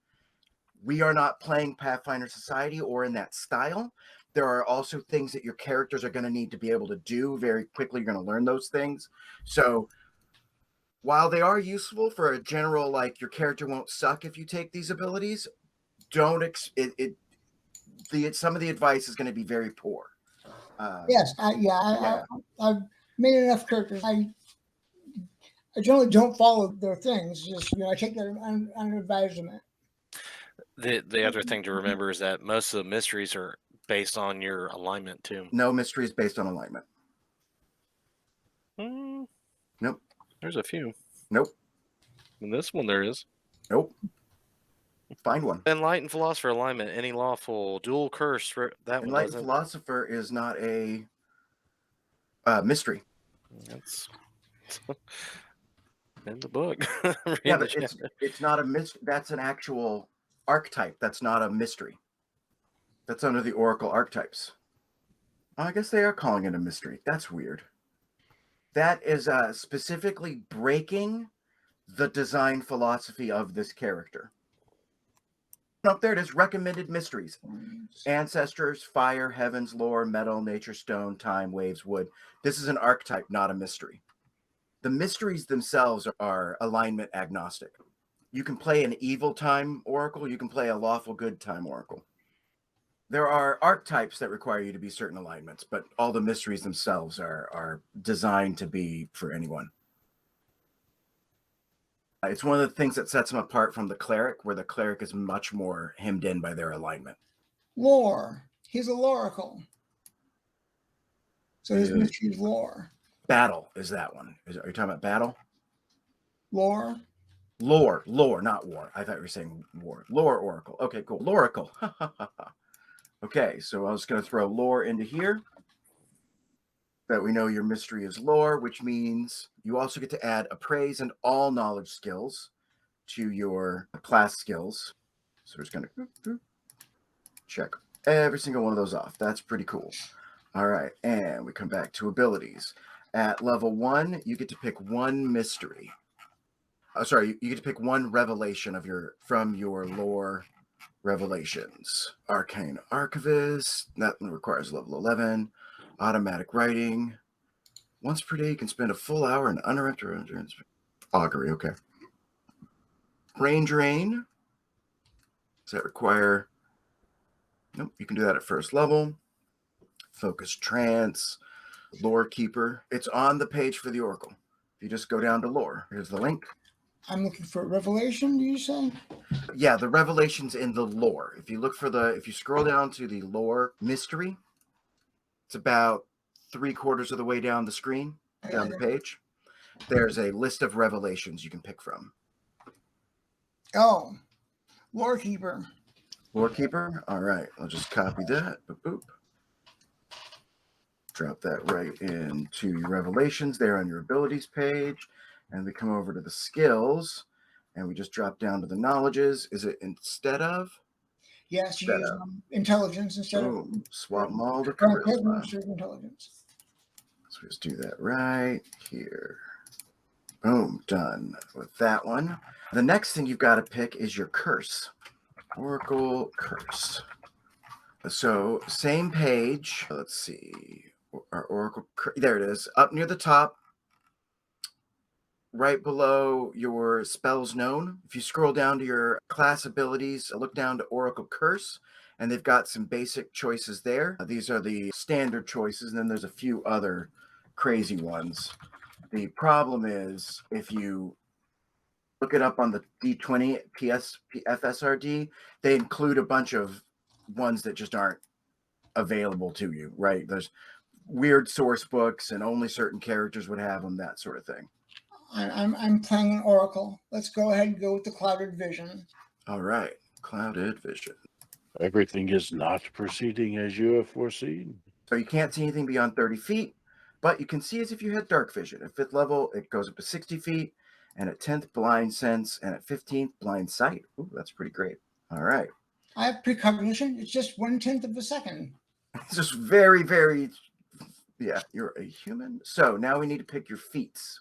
We are not playing Pathfinder Society or in that style. There are also things that your characters are going to need to be able to do very quickly. You're going to learn those things. So while they are useful for a general, like, your character won't suck if you take these abilities, some of the advice is going to be very poor. Yes, I've made enough characters. I generally don't follow their things. Just I take their advisement. The other thing to remember is that most of the mysteries are based on your alignment too. No mystery is based on alignment. Nope. There's a few. Nope. In this one there is. Nope. Find one. Enlightened Philosopher alignment, any lawful, dual curse. That one Enlightened doesn't. Philosopher is not a mystery. That's in the book. Yeah, but it's not a mystery. That's an actual archetype. That's not a mystery. That's under the Oracle archetypes. I guess they are calling it a mystery. That's weird. That is specifically breaking the design philosophy of this character. Up there it is. Recommended mysteries: ancestors, fire, heavens, lore, metal, nature, stone, time, waves, wood. This is an archetype, not a mystery. The mysteries themselves are alignment agnostic. You can play an evil time oracle. You can play a lawful good time oracle. There are archetypes that require you to be certain alignments, but all the mysteries themselves are designed to be for anyone. It's one of the things that sets him apart from the cleric, where the cleric is much more hemmed in by their alignment. Lore. He's a loracle. So his mystery is lore. Battle is that one. Are you talking about battle? Lore. Lore, not war. I thought you were saying war. Lore oracle. Okay, cool. Loracle. Okay, so I was going to throw lore into here. That we know your mystery is lore, which means you also get to add appraise and all knowledge skills to your class skills. So we're just going to check every single one of those off. That's pretty cool. All right, and we come back to abilities. At level 1, you get to pick one mystery. You get to pick one revelation from your lore revelations. Arcane Archivist, that one requires level 11. Automatic writing. Once per day, you can spend a full hour in uninterrupted augury. Okay. Brain drain. Does that require? Nope. You can do that at first level. Focus trance. Lore keeper. It's on the page for the oracle. If you just go down to lore, here's the link. I'm looking for revelation. Do you say? Yeah, the revelation's in the lore. If you scroll down to the lore mystery. It's about 3/4 of the way down the screen, down the page. There's a list of revelations you can pick from. Oh, lore keeper. Lore keeper. All right, I'll just copy that. Boop, boop. Drop that right into your revelations there on your abilities page, and we come over to the skills, and we just drop down to the knowledges. Is it instead of? Yes, you Set use up. intelligence instead of Boom. Swap them all to charisma charisma. instead of intelligence. So just do that right here. Boom. Done with that one. The next thing you've got to pick is your curse. Oracle curse. So same page. Let's see. Our Oracle. There it is. Up near the top. Right below your spells known. If you scroll down to your class abilities, look down to Oracle Curse, and they've got some basic choices there. These are the standard choices, and then there's a few other crazy ones. The problem is if you look it up on the D20 FSRD, they include a bunch of ones that just aren't available to you, right? There's weird source books, and only certain characters would have them, that sort of thing. I'm playing an Oracle. Let's go ahead and go with the Clouded Vision. All right, Clouded Vision. Everything is not proceeding as you have foreseen. So you can't see anything beyond 30 feet, but you can see as if you had dark vision. At 5th level, it goes up to 60 feet, and at 10th, blind sense, and at 15th, blind sight. Ooh, that's pretty great. All right. I have precognition. It's just 1/10 of a second. It's just very, very, yeah, you're a human. So now we need to pick your feats.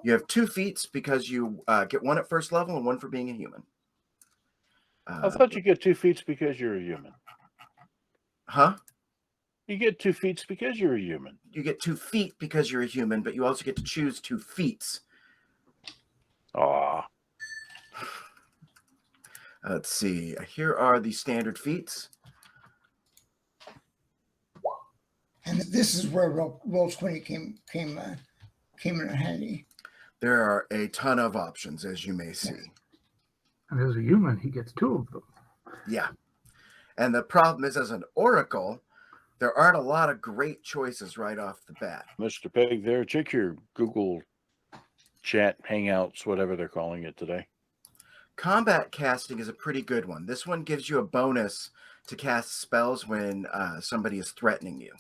You have 2 feats because you get 1 at 1st level and 1 for being a human. I thought you get 2 feats because you're a human. Huh? You get 2 feats because you're a human. You get 2 feet because you're a human, but you also get to choose 2 feats. Ah, Let's see. Here are the standard feats. And this is where Roll20 came in handy. There are a ton of options, as you may see. And as a human, he gets 2 of them. Yeah. And the problem is, as an oracle, there aren't a lot of great choices right off the bat. Mr. Peg there, check your Google chat, Hangouts, whatever they're calling it today. Combat casting is a pretty good one. This one gives you a bonus to cast spells when somebody is threatening you.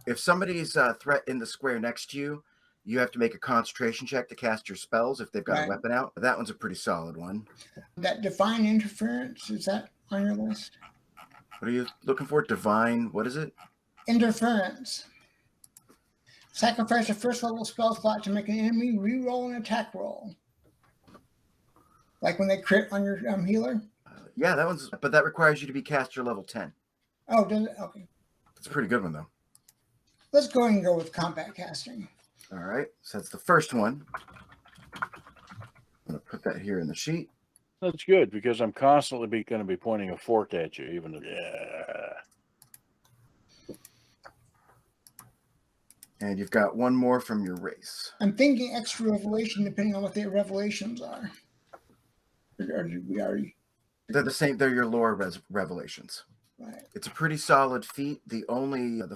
If somebody's threat in the square next to you, you have to make a concentration check to cast your spells if they've got a weapon out. That one's a pretty solid one. That Divine Interference, is that on your list? What are you looking for? Divine, what is it? Interference. Sacrifice a 1st level spell slot to make an enemy re-roll an attack roll. Like when they crit on your healer? Yeah, that one's, but that requires you to be caster level 10. Oh, does it? Okay. It's a pretty good one, though. Let's go ahead and go with combat casting. All right, so that's the first one. I'm going to put that here in the sheet. That's good because I'm constantly going to be pointing a fork at you, even if, And you've got one more from your race. I'm thinking extra revelation depending on what the revelations are. Or did we already? They're the same. They're your lore revelations. Right. It's a pretty solid feat. The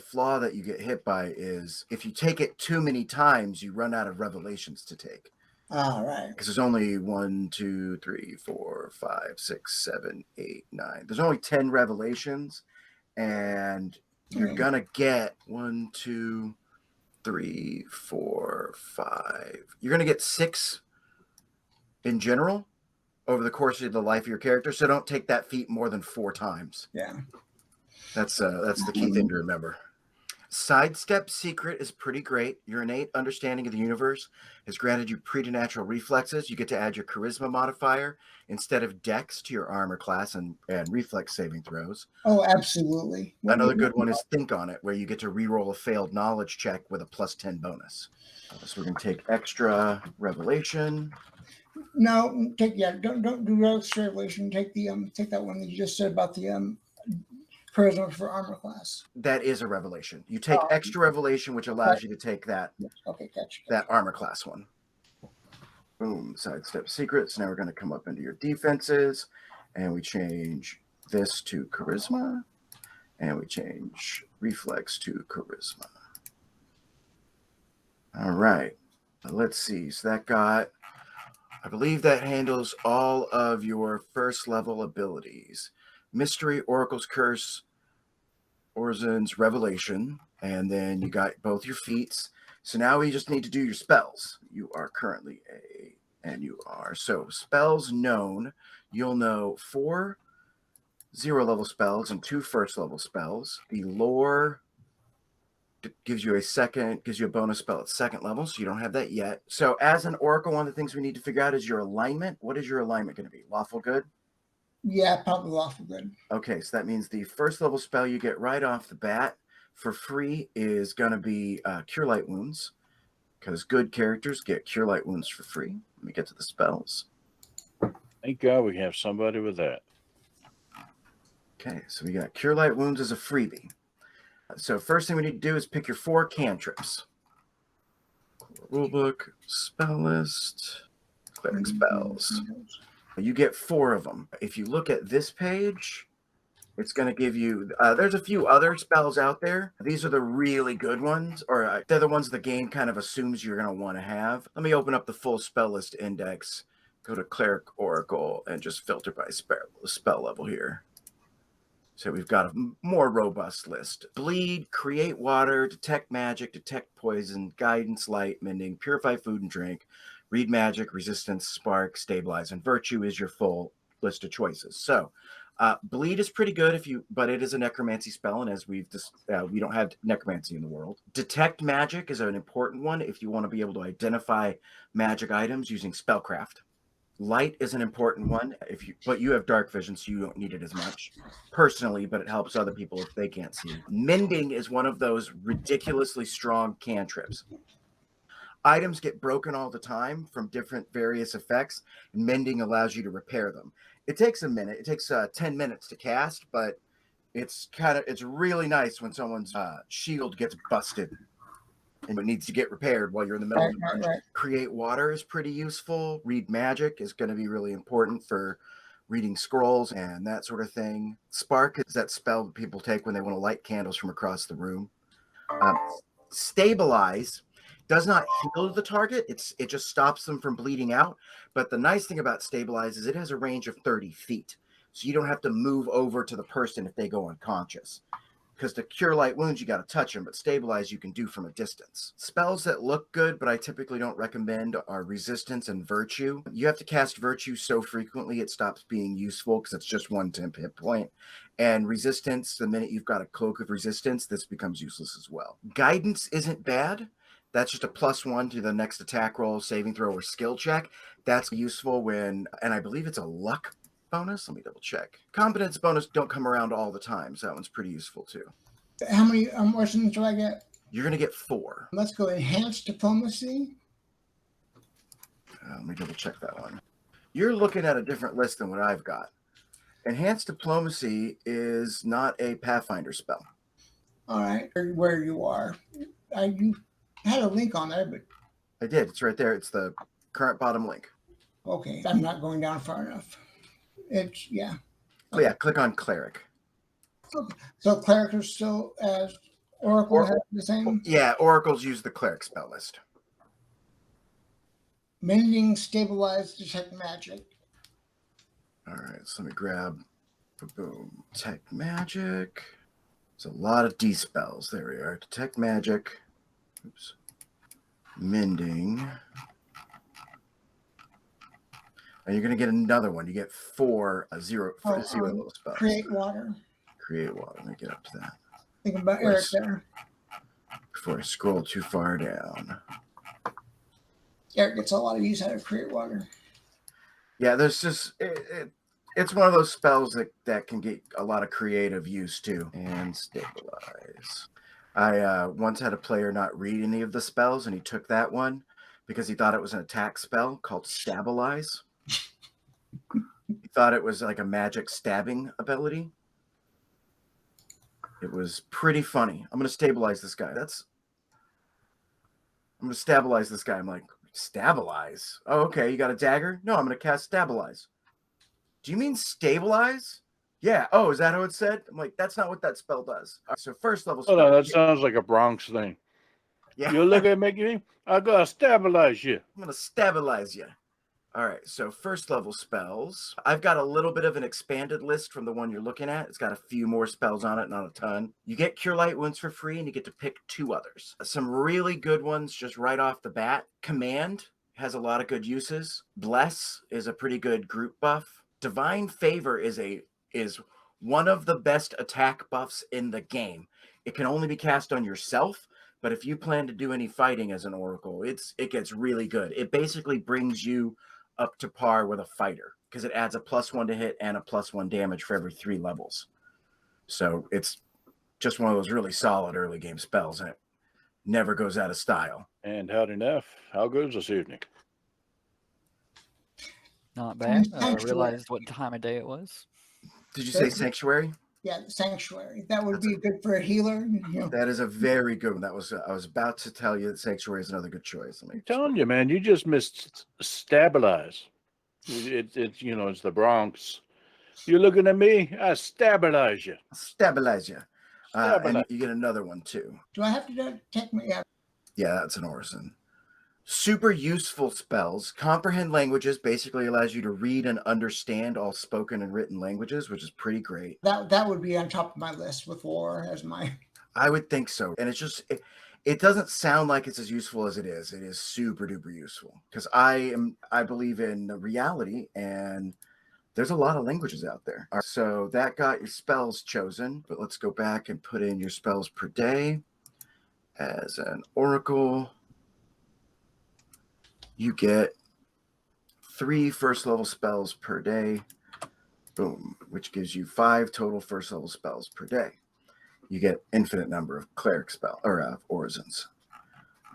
flaw that you get hit by is if you take it too many times, you run out of revelations to take. All right. Because there's only 1, 2, 3, 4, 5, 6, 7, 8, 9. There's only 10 revelations, and you're gonna get 1, 2, 3, 4, 5. You're gonna get 6 in general over the course of the life of your character. So don't take that feat more than 4 times. Yeah. That's the key thing to remember. Sidestep Secret is pretty great. Your innate understanding of the universe has granted you preternatural reflexes. You get to add your charisma modifier instead of dex to your armor class and reflex saving throws. Oh, absolutely. Another good one is Think on It, where you get to reroll a failed knowledge check with a +10 bonus. So we're going to take extra revelation. No, don't do extra revelation. Take that one that you just said about the charisma for armor class. That is a revelation. You take extra revelation, which allows you to take that. Okay, gotcha. That armor class one. Boom, Sidestep Secrets. Now we're going to come up into your defenses, and we change this to charisma, and we change reflex to charisma. All right, let's see. So that got, I believe that handles all of your 1st level abilities. Mystery, Oracle's Curse, Orzin's Revelation, and then you got both your feats. So now we just need to do your spells. You are currently and you are. So spells known, you'll know 4 0-level spells and 2 1st-level spells. The lore gives you a bonus spell at 2nd level, so you don't have that yet. So as an oracle, one of the things we need to figure out is your alignment. What is your alignment going to be? Lawful good? Yeah, probably lawful good. Okay, so that means the 1st-level spell you get right off the bat for free is going to be Cure Light Wounds, because good characters get Cure Light Wounds for free. Let me get to the spells. Thank God we have somebody with that. Okay, so we got Cure Light Wounds as a freebie. So first thing we need to do is pick your 4 cantrips. Rulebook, spell list, cleric spells. You get 4 of them. If you look at this page, it's going to give you, there's a few other spells out there. These are the really good ones, or they're the ones the game kind of assumes you're going to want to have. Let me open up the full spell list index, go to Cleric Oracle, and just filter by spell level here. So we've got a more robust list. Bleed, Create Water, Detect Magic, Detect Poison, Guidance, Light, Mending, Purify Food and Drink, Read Magic, Resistance, Spark, Stabilize, and Virtue is your full list of choices. So Bleed is pretty good but it is a necromancy spell, and as we don't have necromancy in the world. Detect Magic is an important one if you want to be able to identify magic items using Spellcraft. Light is an important one but you have dark vision, so you don't need it as much personally, but it helps other people if they can't see. Mending is one of those ridiculously strong cantrips. Items get broken all the time from different various effects, and mending allows you to repair them. It takes a minute. It takes 10 minutes to cast, but it's really nice when someone's shield gets busted and it needs to get repaired while you're in the middle of the dungeon. Right. Create Water is pretty useful. Read Magic is going to be really important for reading scrolls and that sort of thing. Spark is that spell that people take when they want to light candles from across the room. Stabilize does not heal the target. It just stops them from bleeding out. But the nice thing about Stabilize is it has a range of 30 feet. So you don't have to move over to the person if they go unconscious. Because to Cure Light Wounds, you got to touch them, but Stabilize you can do from a distance. Spells that look good, but I typically don't recommend, are Resistance and Virtue. You have to cast Virtue so frequently it stops being useful because it's just 1 temp hit point. And Resistance, the minute you've got a Cloak of Resistance, this becomes useless as well. Guidance isn't bad. That's just a +1 to the next attack roll, saving throw, or skill check. That's useful and I believe it's a luck bonus. Let me double check. Competence bonus don't come around all the time, so that one's pretty useful too. How many Russians do I get? You're going to get 4. Let's go Enhanced Diplomacy. Let me double check that one. You're looking at a different list than what I've got. Enhanced Diplomacy is not a Pathfinder spell. All right, where you are. You had a link on there, but... I did. It's right there. It's the current bottom link. Okay, I'm not going down far enough. Yeah. Oh yeah, click on Cleric. Okay. So Cleric are still as Oracle has the same? Yeah, Oracles use the Cleric spell list. Mending, Stabilize, Detect Magic. All right, so let me grab, boom, Detect Magic. There's a lot of D spells. There we are. Detect Magic. Oops. Mending. And you're going to get another one. You get 4 zero level spells. Create Water. Create Water. Let me get up to that. Think about Eric there. Before I scroll too far down. Eric gets a lot of use out of Create Water. Yeah, there's just... It's one of those spells that can get a lot of creative use too. And Stabilize. I once had a player not read any of the spells, and he took that one because he thought it was an attack spell called Stabilize. He thought it was like a magic stabbing ability. It was pretty funny. I'm going to stabilize this guy. I'm going to stabilize this guy. I'm like, stabilize? Oh, okay. You got a dagger? No, I'm going to cast Stabilize. Do you mean stabilize? Yeah. Oh, is that how it said? I'm like, that's not what that spell does. Right, so first level spell. Oh, no, that sounds like a Bronx thing. Yeah. You look at me, I got to stabilize you. I'm going to stabilize you. All right, so first level spells. I've got a little bit of an expanded list from the one you're looking at. It's got a few more spells on it, not a ton. You get Cure Light Wounds for free, and you get to pick 2 others. Some really good ones just right off the bat. Command has a lot of good uses. Bless is a pretty good group buff. Divine Favor is one of the best attack buffs in the game. It can only be cast on yourself, but if you plan to do any fighting as an Oracle, it gets really good. It basically brings you up to par with a fighter because it adds a +1 to hit and a +1 damage for every 3 levels. So it's just one of those really solid early game spells, and it never goes out of style. And howdy Neff, how goes this evening? Not bad. I Sanctuary. realized what time of day it was. Did you say Sanctuary? Yeah, the Sanctuary. That would be good for a healer. That is a very good one. I was about to tell you that Sanctuary is another good choice. I'm telling you, man, you just missed stabilize. It's it's the Bronx. You're looking at me, I stabilize you. Stabilize you. And Stabilize. you get another one too. Do I have to take my? Yeah. Yeah, that's an Orison. Super useful spells. Comprehend languages basically allows you to read and understand all spoken and written languages, which is pretty great. That would be on top of my list with war as my. I would think so. And it's just it doesn't sound like it's as useful as it is. It is super duper useful because I believe in reality, and there's a lot of languages out there. So that got your spells chosen, but let's go back and put in your spells per day as an Oracle. You get 3 first level spells per day. Boom, which gives you 5 total first level spells per day. You get infinite number of cleric spell or orisons.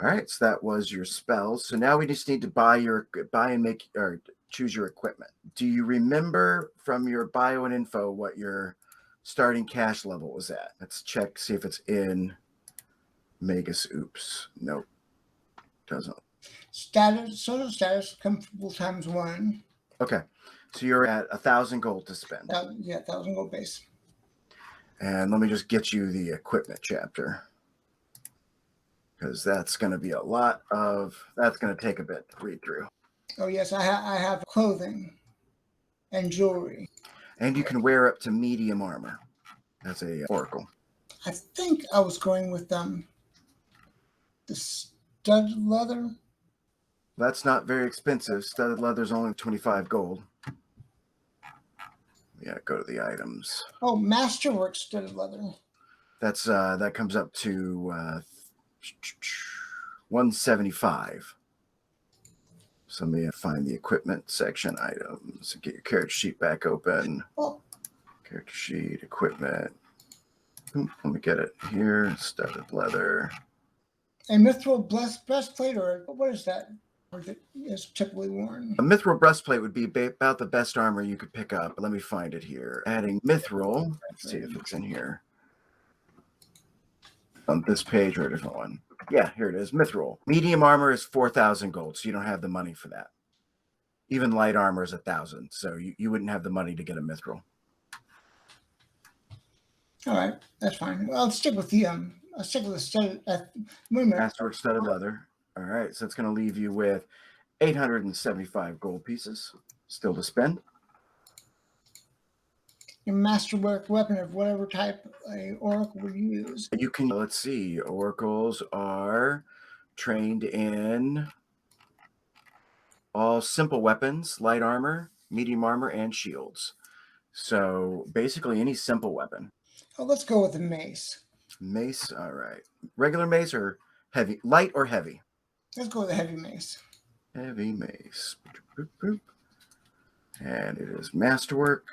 All right, so that was your spells. So now we just need to buy and make or choose your equipment. Do you remember from your bio and info what your starting cash level was at? Let's check, see if it's in Magus. Oops, nope, doesn't. Social status comfortable ×1. Okay, so you're at 1,000 gold to spend. 1,000 gold base. And let me just get you the equipment chapter, because that's going to be that's going to take a bit to read through. Oh yes, I have clothing and jewelry. And you can wear up to medium armor as a Oracle. I think I was going with the studded leather. That's not very expensive. Studded leather's only 25 gold. Yeah, go to the items. Oh, Masterwork studded leather. That's that comes up to 175. So let me find the equipment section items. Get your character sheet back open. Oh. Character sheet, equipment. Boom, let me get it here. Studded leather. A mithril breastplate, or what is that? Or that is typically worn. A mithril breastplate would be about the best armor you could pick up. Let me find it here. Adding mithril. Let's see if it's in here. On this page or a different one. Yeah, here it is. Mithril. Medium armor is 4,000 gold, so you don't have the money for that. Even light armor is 1,000, so you wouldn't have the money to get a mithril. All right, that's fine. Well, I'll stick with the studded. Masterwork studded leather. All right, so it's going to leave you with 875 gold pieces still to spend. Your masterwork weapon of whatever type a oracle would use. You can, let's see, oracles are trained in all simple weapons, light armor, medium armor, and shields. So basically any simple weapon. Oh, let's go with the mace. Mace, all right. Regular mace or heavy, light or heavy? Let's go with the heavy mace. Heavy mace. Boop, boop. And it is masterwork.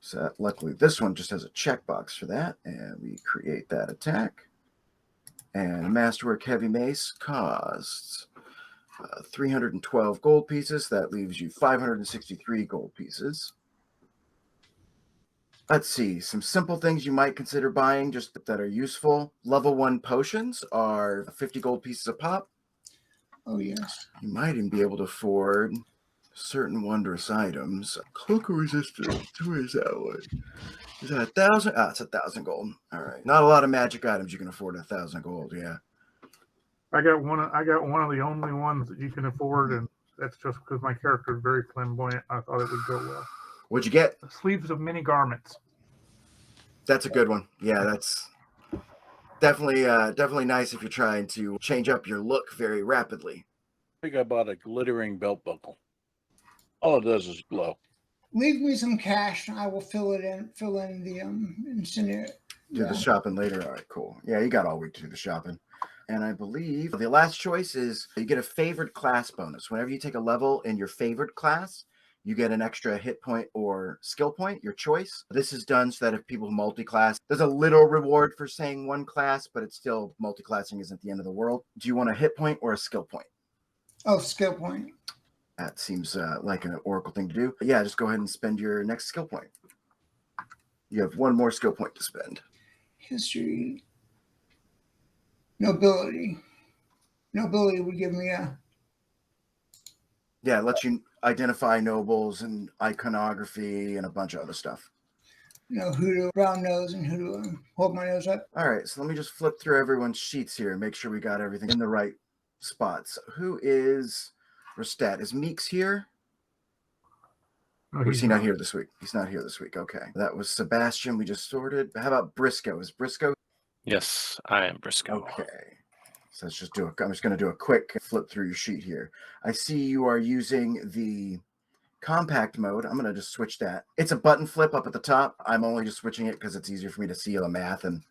So luckily this one just has a checkbox for that. And we create that attack. And masterwork heavy mace costs 312 gold pieces. That leaves you 563 gold pieces. Let's see, some simple things you might consider buying just that are useful. Level 1 potions are 50 gold pieces a pop. Oh, yes. You might even be able to afford certain wondrous items. Cloak of resistance. Where is that one? Is that 1,000? Ah, it's 1,000 gold. All right. Not a lot of magic items you can afford 1,000 gold. Yeah. I got one of the only ones that you can afford, and that's just because my character is very flamboyant. I thought it would go well. What'd you get? The sleeves of many garments. That's a good one. Yeah, that's definitely nice if you're trying to change up your look very rapidly. I think I bought a glittering belt buckle. All it does is glow. leave me some cash and I will fill in the and send it. Do the shopping later. All right, cool. Yeah, you got all week to do the shopping. And I believe the last choice is you get a favored class bonus. Whenever you take a level in your favored class, you get an extra hit point or skill point, your choice. This is done so that if people multi-class, there's a little reward for saying one class, but it's still multi-classing isn't the end of the world. Do you want a hit point or a skill point? Oh, skill point. That seems like an Oracle thing to do. But yeah, just go ahead and spend your next skill point. You have one more skill point to spend. History. Nobility. Nobility would give me a. Yeah, it lets you identify nobles and iconography and a bunch of other stuff. Who to brown nose and who to hold my nose up. All right, so let me just flip through everyone's sheets here and make sure we got everything in the right spots. Who is Restat? Is Meeks here? No, Or is he's he not not. here this week? He's not here this week. Okay. That was Sebastian. We just sorted. How about Briscoe? Is Briscoe? Yes, I am Briscoe. Okay. So let's just I'm just going to do a quick flip through your sheet here. I see you are using the compact mode. I'm going to just switch that. It's a button flip up at the top. I'm only just switching it because it's easier for me to see the math and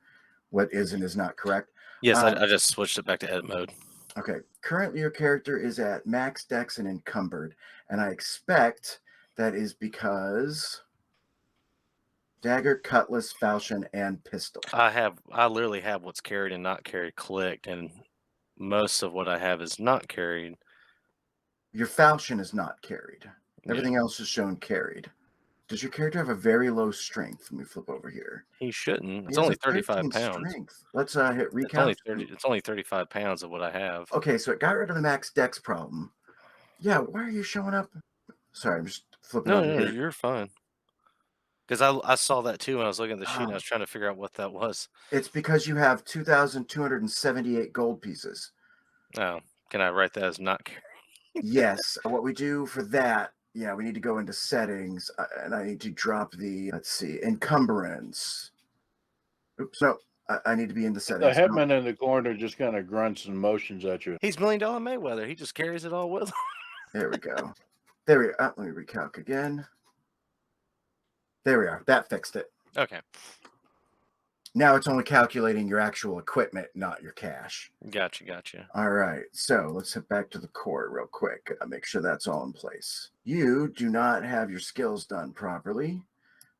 what is and is not correct. Yes, I just switched it back to edit mode. Okay. Currently, your character is at max dex and encumbered. And I expect that is because dagger, cutlass, falchion, and pistol. I literally have what's carried and not carried clicked, and most of what I have is not carried. Your falchion is not carried. Yeah. Everything else is shown carried. Does your character have a very low strength? Let me flip over here. He shouldn't. It's He has only a 35 13 pounds. strength. Let's hit recount. It's only 35 pounds of what I have. Okay, so it got rid of the max dex problem. Yeah, why are you showing up? Sorry, I'm just flipping No, over no, here. you're fine. Because I saw that too when I was looking at the sheet and I was trying to figure out what that was. It's because you have 2,278 gold pieces. Oh, can I write that as not carried? Yes. What we do for that, yeah, we need to go into settings and I need to drop the, let's see, encumbrance. Oops, no, I need to be in the The settings. headman in the corner just kind of grunts and motions at you. He's $1 Million Mayweather. He just carries it all with him. There we go. There we are. Let me recalc again. There we are. That fixed it. Okay. Now it's only calculating your actual equipment, not your cash. Gotcha. All right. So let's hit back to the core real quick. Make sure that's all in place. You do not have your skills done properly.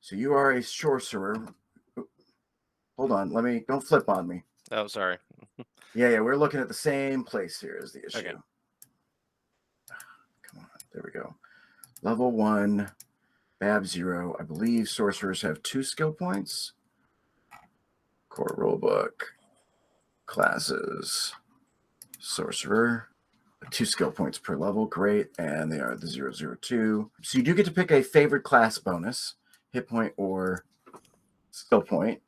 So you are a sorcerer. Hold on. Don't flip on me. Oh, sorry. Yeah. We're looking at the same place here is the issue. Okay. Come on. There we go. Level 1, Bab 0. I believe sorcerers have 2 skill points. Core rulebook, classes, sorcerer, 2 skill points per level. Great. And they are the 002. So you do get to pick a favorite class bonus, hit point or skill point.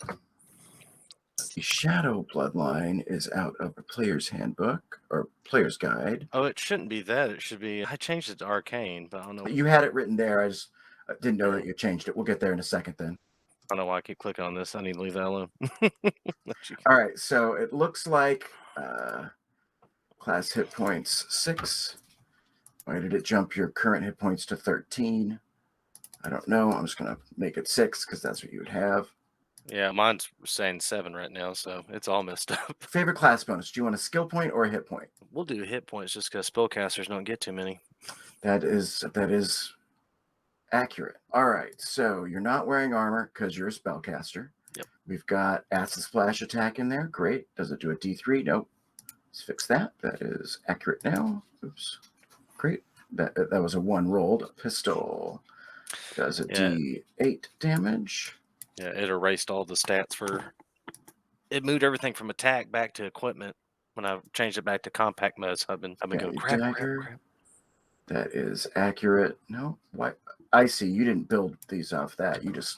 The Shadow Bloodline is out of the player's handbook or player's guide. Oh, it shouldn't be that. It should be. I changed it to arcane, but I don't know. You had it written there. I just didn't know that you changed it. We'll get there in a second then. I don't know why I keep clicking on this. I need to leave that alone. All right, so it looks like class hit points 6. Why did it jump your current hit points to 13? I don't know. I'm just going to make it 6 because that's what you would have. Yeah, mine's saying 7 right now, so it's all messed up. Favorite class bonus. Do you want a skill point or a hit point? We'll do hit points just because spellcasters don't get too many. That is accurate. All right, so you're not wearing armor because you're a spellcaster. Yep. We've got acid splash attack in there. Great. Does it do a D3? Nope. Let's fix that. That is accurate now. Oops. Great. That was a 1 rolled. Pistol does a D8 damage. Yeah, it erased all the stats for. It moved everything from attack back to equipment when I changed it back to compact mode. So I've been going crap. That is accurate. No, why? I see. You didn't build these off that. You just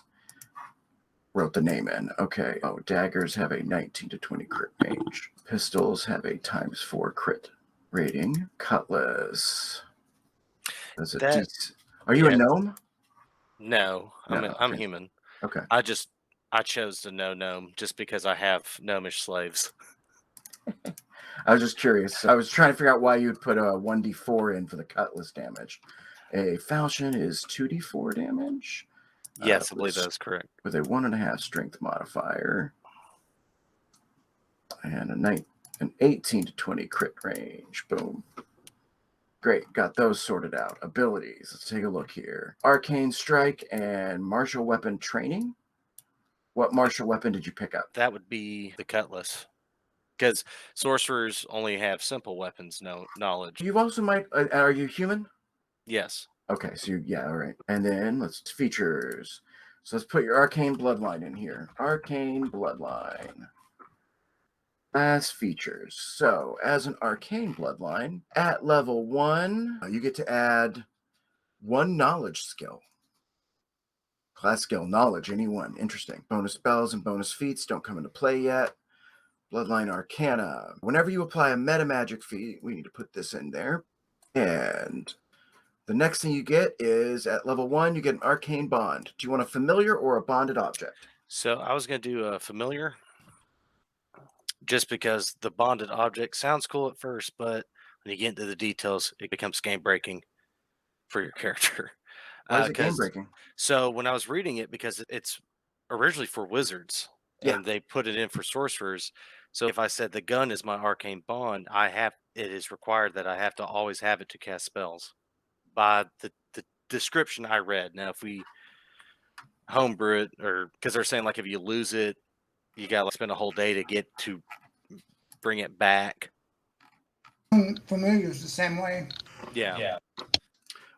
wrote the name in. Okay. Oh, daggers have a 19 to 20 crit range. Pistols have a ×4 crit rating. Cutlass. Are you a gnome? No, I'm human. Okay. I chose to no gnome just because I have gnomish slaves. I was just curious. I was trying to figure out why you'd put a 1d4 in for the cutlass damage. A falchion is 2d4 damage. Yes, I believe with- that's correct. With a 1.5 strength modifier. And an 18 to 20 crit range. Boom. Great, got those sorted out. Abilities, let's take a look here. Arcane Strike and Martial Weapon Training. What martial weapon did you pick up? That would be the cutlass, because sorcerers only have simple weapons knowledge. You also might, are you human? Yes. Okay, so yeah, all right. And then let's features. So let's put your Arcane Bloodline in here. Arcane Bloodline. As features. So as an Arcane Bloodline, at level 1, you get to add 1 knowledge skill. Class skill, knowledge, any one. Interesting. Bonus spells and bonus feats don't come into play yet. Bloodline Arcana. Whenever you apply a meta magic feat, we need to put this in there. And the next thing you get is at level 1, you get an Arcane Bond. Do you want a familiar or a bonded object? So I was going to do a familiar, just because the bonded object sounds cool at first, but when you get into the details, it becomes game breaking for your character. Why is it game 'Cause- breaking? So when I was reading it, because it's originally for wizards, Yeah. and they put it in for sorcerers. So if I said the gun is my arcane bond, it is required that I have to always have it to cast spells by the description I read. Now, if we homebrew it, or because they're saying like if you lose it, you got to spend a whole day to get to bring it back. Familiar is the same way. Yeah.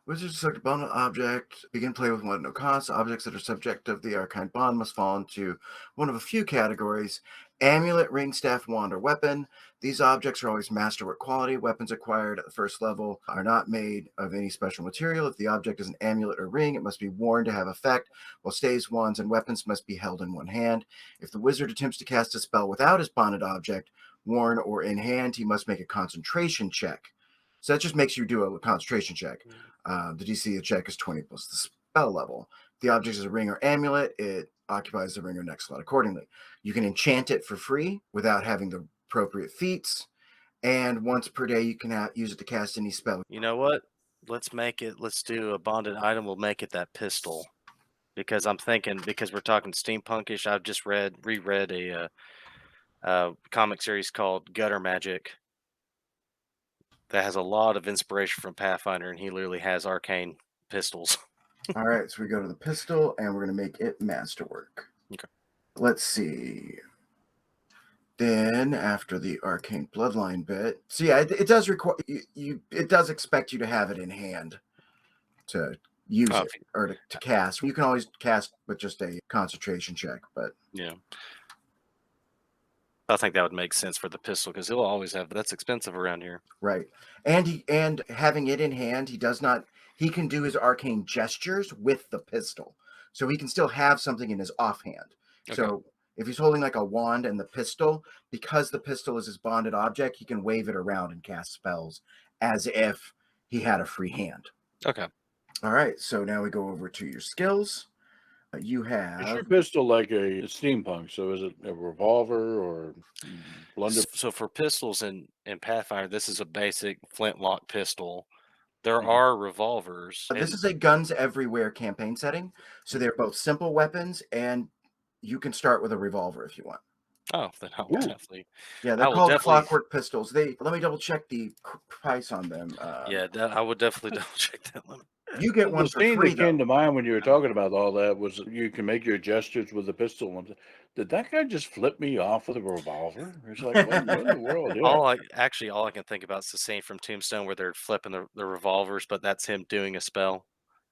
Wizards select a bond object. Begin play with 1 at no cost. Objects that are subject of the Arcane Bond must fall into one of a few categories: amulet, ring, staff, wand, or weapon. These objects are always masterwork quality. Weapons acquired at the first level are not made of any special material. If the object is an amulet or ring, it must be worn to have effect, while staves, wands, and weapons must be held in one hand. If the wizard attempts to cast a spell without his bonded object, worn or in hand, he must make a concentration check. So that just makes you do a concentration check. The DC of the check is 20 plus the spell level. If the object is a ring or amulet, it occupies the ring or next slot accordingly. You can enchant it for free without having the appropriate feats. And once per day, you can use it to cast any spell. You know what? Let's do a bonded item. We'll make it that pistol, because I'm thinking, because we're talking steampunkish, I've just reread a comic series called Gutter Magic that has a lot of inspiration from Pathfinder, and he literally has arcane pistols. All right, so we go to the pistol, and we're going to make it masterwork. Okay. Let's see. Then after the Arcane Bloodline bit, so yeah, it does require it does expect you to have it in hand to use Oh, it or to cast. You can always cast with just a concentration check, but Yeah. I think that would make sense for the pistol, because he'll always have, that's expensive around here. right. And having it in hand, he can do his arcane gestures with the pistol. So he can still have something in his offhand. Okay. So if he's holding like a wand and the pistol, because the pistol is his bonded object, he can wave it around and cast spells as if he had a free hand. Okay. All right, so now we go over to your skills. You Is have your pistol like a steampunk? So is it a revolver or blunder? So for pistols in Pathfinder, this is a basic flintlock pistol. There Mhm. are revolvers. this and- is a guns everywhere campaign setting, so they're both simple weapons, and you can start with a revolver if you want. Oh, then I'll Ooh. definitely. Yeah, I they're will called definitely- clockwork pistols. Let me double check the price on them. Yeah, I would definitely double check that one. You get The one for scene free that came though. to mind when you were talking about all that was you can make your gestures with the pistol. And did that guy just flip me off with a revolver? It's like, what in the world? Yeah. All I can think about is the scene from Tombstone where they're flipping the revolvers, but that's him doing a spell.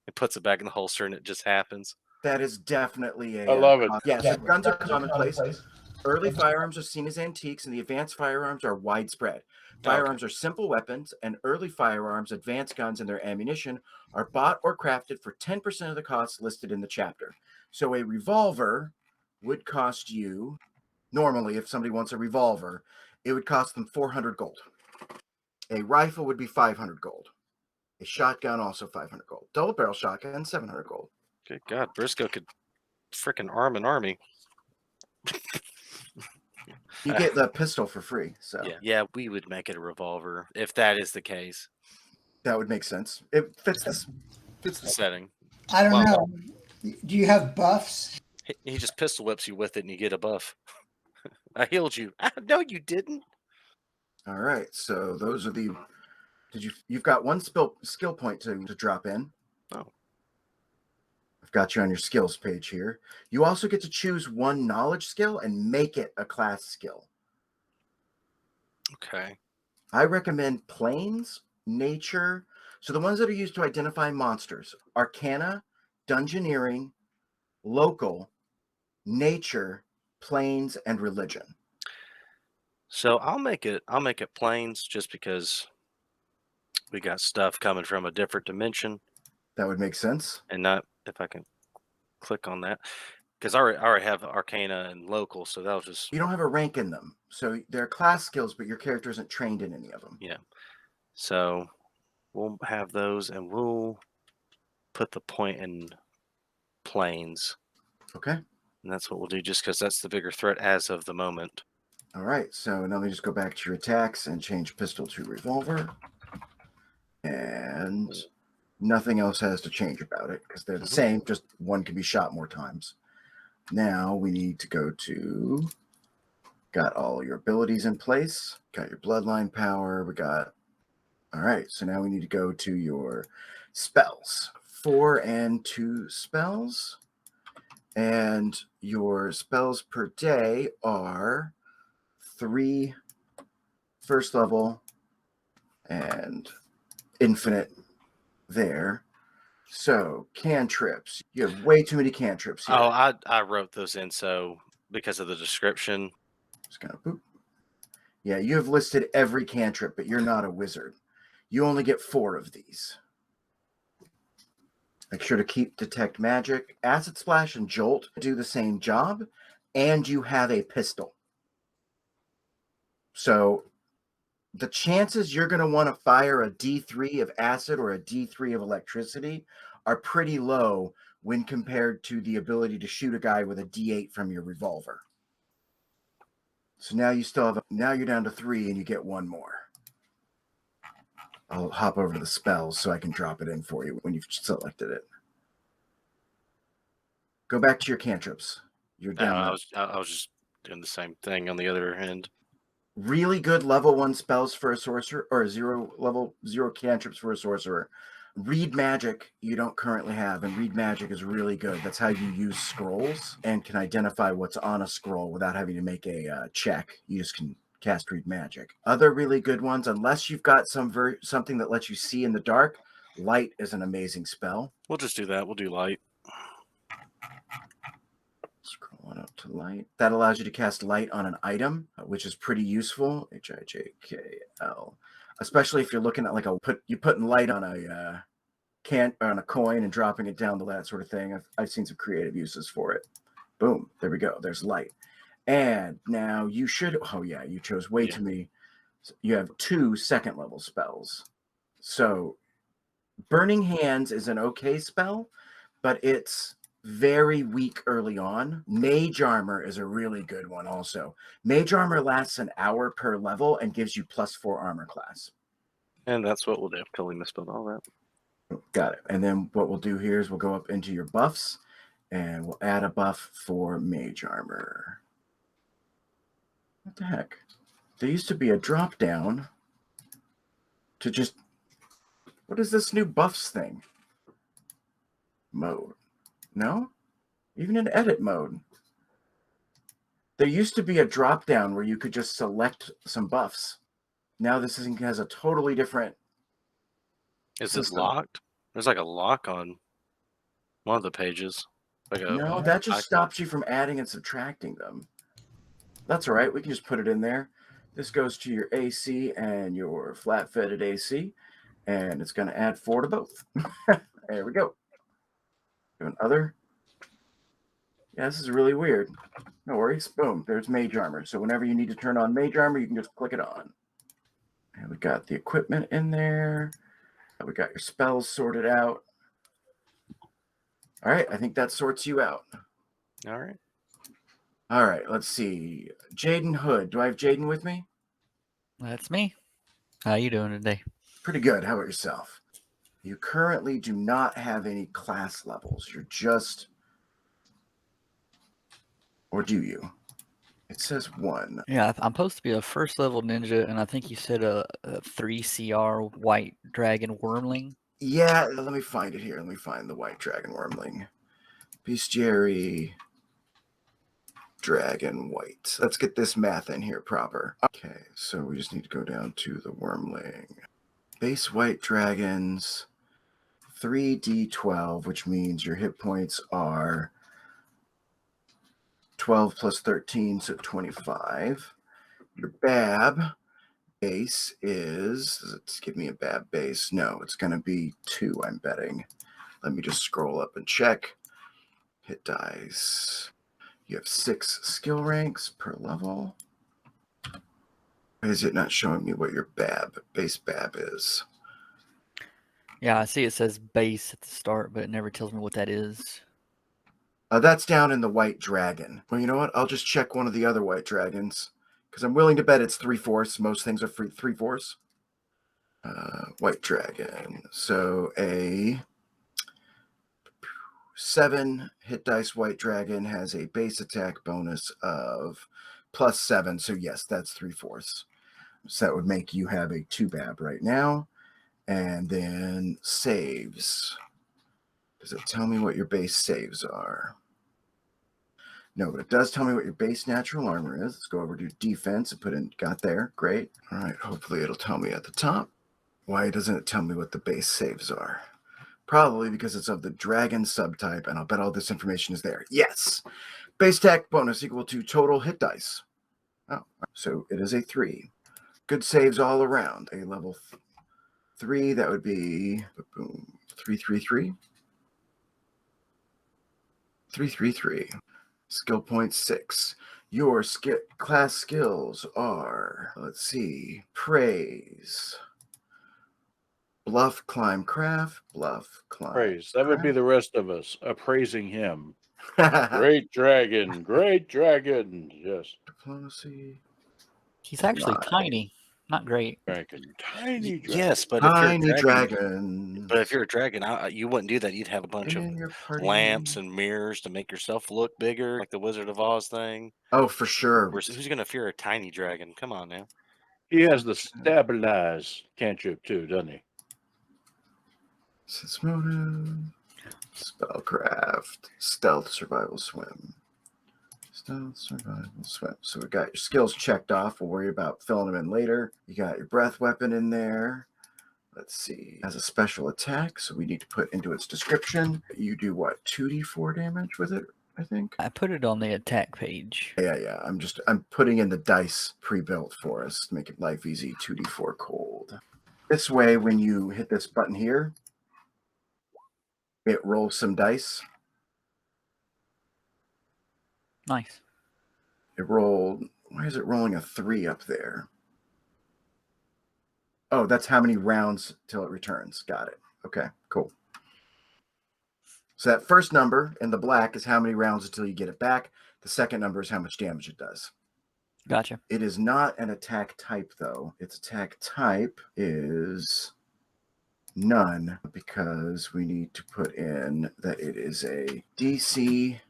He puts it back in the holster and it just happens. That is definitely a. I love it. Yes, guns are commonplace. Early firearms are seen as antiques, and the advanced firearms are widespread. Firearms are simple weapons, and early firearms, advanced guns, and their ammunition are bought or crafted for 10% of the costs listed in the chapter. So a revolver would cost you, normally, if somebody wants a revolver, it would cost them 400 gold. A rifle would be 500 gold. A shotgun, also 500 gold. Double barrel shotgun, 700 gold. Good God, Briscoe could freaking arm an army. You get the pistol for free. So Yeah, we would make it a revolver if that is the case. That would make sense. It fits this. It's the setting. I don't Well- know. Do you have buffs? He just pistol whips you with it, and you get a buff. I healed you. No, you didn't. All right. So those are the. You've got one skill point to drop in. Oh. I've got you on your skills page here. You also get to choose one knowledge skill and make it a class skill. Okay. I recommend planes, nature. So the ones that are used to identify monsters: Arcana, Dungeoneering, Local, Nature, Planes, and Religion. So I'll make it planes just because we got stuff coming from a different dimension, That would make sense. and not if I can click on that because I already have Arcana and Local, so that'll just You don't have a rank in them. So they're class skills, but your character isn't trained in any of them. so we'll have those, and we'll put the point in planes, Okay. and that's what we'll do just because that's the bigger threat as of the moment. All right. So now let me just go back to your attacks and change pistol to revolver. And nothing else has to change about it because they're the same, just one can be shot more times. Now we need to go to, got all your abilities in place, got your bloodline power, we got, all right, so now we need to go to your spells. 4 and 2 spells, and your spells per day are 3 first level and infinite there. So cantrips, you have way too many cantrips here. Oh, I wrote those in so because of the description. Just gonna boop. Yeah, you have listed every cantrip, but you're not a wizard. You only get 4 of these. Make sure to keep detect magic. Acid splash and jolt do the same job, and you have a pistol. So the chances you're going to want to fire a D3 of acid or a D3 of electricity are pretty low when compared to the ability to shoot a guy with a D8 from your revolver. So now you still have, now you're down to 3 and you get 1 more. I'll hop over to the spells so I can drop it in for you when you've selected it. Go back to your cantrips. You're No, down. I was just doing the same thing on the other end. Really good level 1 spells for a sorcerer, or level 0 cantrips for a sorcerer. Read magic you don't currently have, and read magic is really good. That's how you use scrolls and can identify what's on a scroll without having to make a check. You just can cast read magic. Other really good ones, unless you've got something that lets you see in the dark, light is an amazing spell. We'll just do that. We'll do light. Scroll on up to light. That allows you to cast light on an item, which is pretty useful. HIJKL. Especially if you're looking at like you're putting light on a on a coin and dropping it down to that sort of thing. I've seen some creative uses for it. Boom. There we go. There's light. And now you should, oh yeah, you chose way too many. You have 2 second level spells. So Burning Hands is an okay spell, but it's very weak early on. Mage Armor is a really good one also. Mage Armor lasts an hour per level and gives you +4 armor class. And that's what we'll do. Totally misspelled all that. Got it. And then what we'll do here is we'll go up into your buffs and we'll add a buff for Mage Armor. What the heck? There used to be a drop down to just, what is this new buffs thing? Mode. No? Even in edit mode. There used to be a drop down where you could just select some buffs. Now this thing has a totally different. Is this system. locked? There's like a lock on one of the pages. Like No, that just stops you from adding and subtracting them. That's all right. We can just put it in there. This goes to your AC and your flat-fitted AC, and it's going to add 4 to both. There we go. Doing other. Yeah, this is really weird. No worries. Boom. There's Mage Armor. So whenever you need to turn on Mage Armor, you can just click it on. And we got the equipment in there. We got your spells sorted out. All right. I think that sorts you out. All right. All right. Let's see. Jaden Hood. Do I have Jaden with me? That's me. How you doing today? Pretty good. How about yourself? You currently do not have any class levels. You're just, or do you? It says 1. Yeah, I'm supposed to be a first level ninja, and I think you said a 3 CR white dragon wormling. Yeah, let me find it here. Let me find the white dragon wormling. Bestiary dragon white. Let's get this math in here proper. Okay, so we just need to go down to the wormling. Base white dragons, 3d12, which means your hit points are 12 plus 13, so 25. Your BAB base is, does it give me a BAB base? No, it's going to be 2, I'm betting. Let me just scroll up and check. Hit dice. You have 6 skill ranks per level. Why is it not showing me what your base BAB is? Yeah, I see it says base at the start, but it never tells me what that is. That's down in the white dragon. Well, you know what? I'll just check one of the other white dragons because I'm willing to bet it's 3/4. Most things are 3/4. White dragon. So a 7 hit dice white dragon has a base attack bonus of +7. So yes, that's 3/4. So that would make you have a 2 BAB right now. And then saves. Does it tell me what your base saves are? No, but it does tell me what your base natural armor is. Let's go over to defense and put in, got there. Great. All right, hopefully it'll tell me at the top. Why doesn't it tell me what the base saves are? Probably because it's of the dragon subtype, and I'll bet all this information is there. Yes. Base attack bonus equal to total hit dice. Oh, so it is a 3. Good saves all around. A level 3, that would be boom, 333. 333. Skill point 6. Your class skills are, let's see, praise, bluff, climb, craft, bluff, climb. Praise. That would be the rest of us appraising him. Craft. Great dragon. Great dragon. Yes. Diplomacy. He's actually Right. tiny, not great. Dragon. Tiny dragon. Yes, but if you're a Tiny dragon, dragon. but if you're a dragon, you wouldn't do that. You'd have a bunch of In your party. lamps and mirrors to make yourself look bigger, like the Wizard of Oz thing. Oh, for sure. Who's going to fear a tiny dragon? Come on now. He has the stabilize cantrip too, doesn't he? Sense motive. Spellcraft. Stealth, survival, swim. Stealth, survival, swim. So we got your skills checked off. We'll worry about filling them in later. You got your breath weapon in there. Let's see. Has a special attack, so we need to put into its description. You do what? 2d4 damage with it, I think. I put it on the attack page. Yeah. I'm putting in the dice pre-built for us to make it life easy. 2d4 cold. This way, when you hit this button here, it rolls some dice. Nice. It rolled. Why is it rolling a 3 up there? Oh, that's how many rounds till it returns. Got it. Okay, cool. So that first number in the black is how many rounds until you get it back. The second number is how much damage it does. Gotcha. It is not an attack type, though. Its attack type is none, because we need to put in that it is a DC.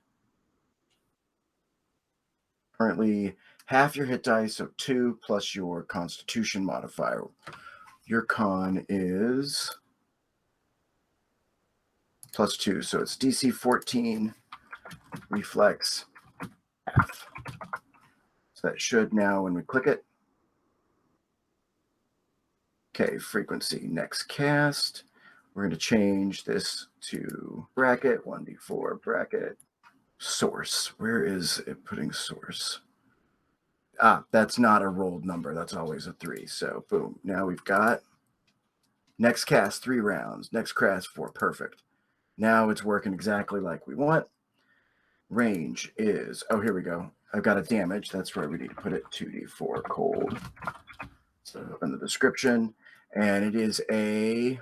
Currently, half your hit dice, so 2 plus your Constitution modifier. Your con is +2, so it's DC 14, reflex half. So that should now, when we click it. Okay, frequency, next cast. We're going to change this to bracket, 1d4 bracket. Source. Where is it putting source? That's not a rolled number. That's always a 3. So boom. Now we've got next cast 3 rounds. Next cast 4. Perfect. Now it's working exactly like we want. Range is, oh, here we go. I've got a damage. That's where we need to put it. 2d4 cold. So in the description. And it is a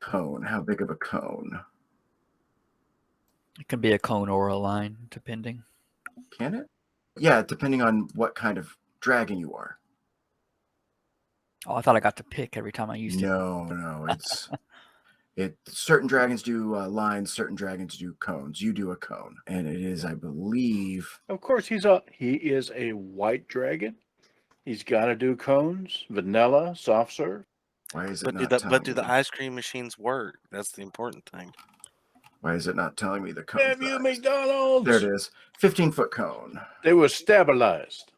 cone. How big of a cone? It can be a cone or a line, depending. Can it? Yeah, depending on what kind of dragon you are. Oh, I thought I got to pick every time I used it. No, it's certain dragons do lines, certain dragons do cones. You do a cone, and it is, I believe, Of course, he is a white dragon. He's got to do cones, vanilla, soft serve. why is it But not do telling the me? ice cream machines work? That's the important thing. Why is it not telling me the cone Damn you, size? McDonald's! There it is, 15-foot cone. They were stabilized.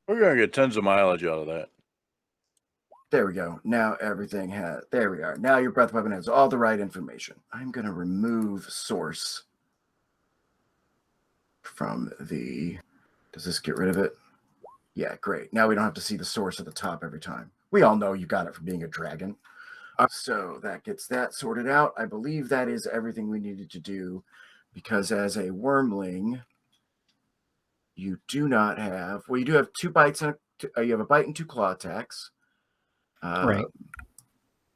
We're gonna get tons of mileage out of that. There we go. Now everything has. There we are. Now your breath weapon has all the right information. I'm gonna remove source from the. Does this get rid of it? Yeah, great. Now we don't have to see the source at the top every time. We all know you got it from being a dragon. So that gets that sorted out. I believe that is everything we needed to do, because as a wormling, you do not have. Well, you do have 2 bites and you have a bite and 2 claw attacks. Right.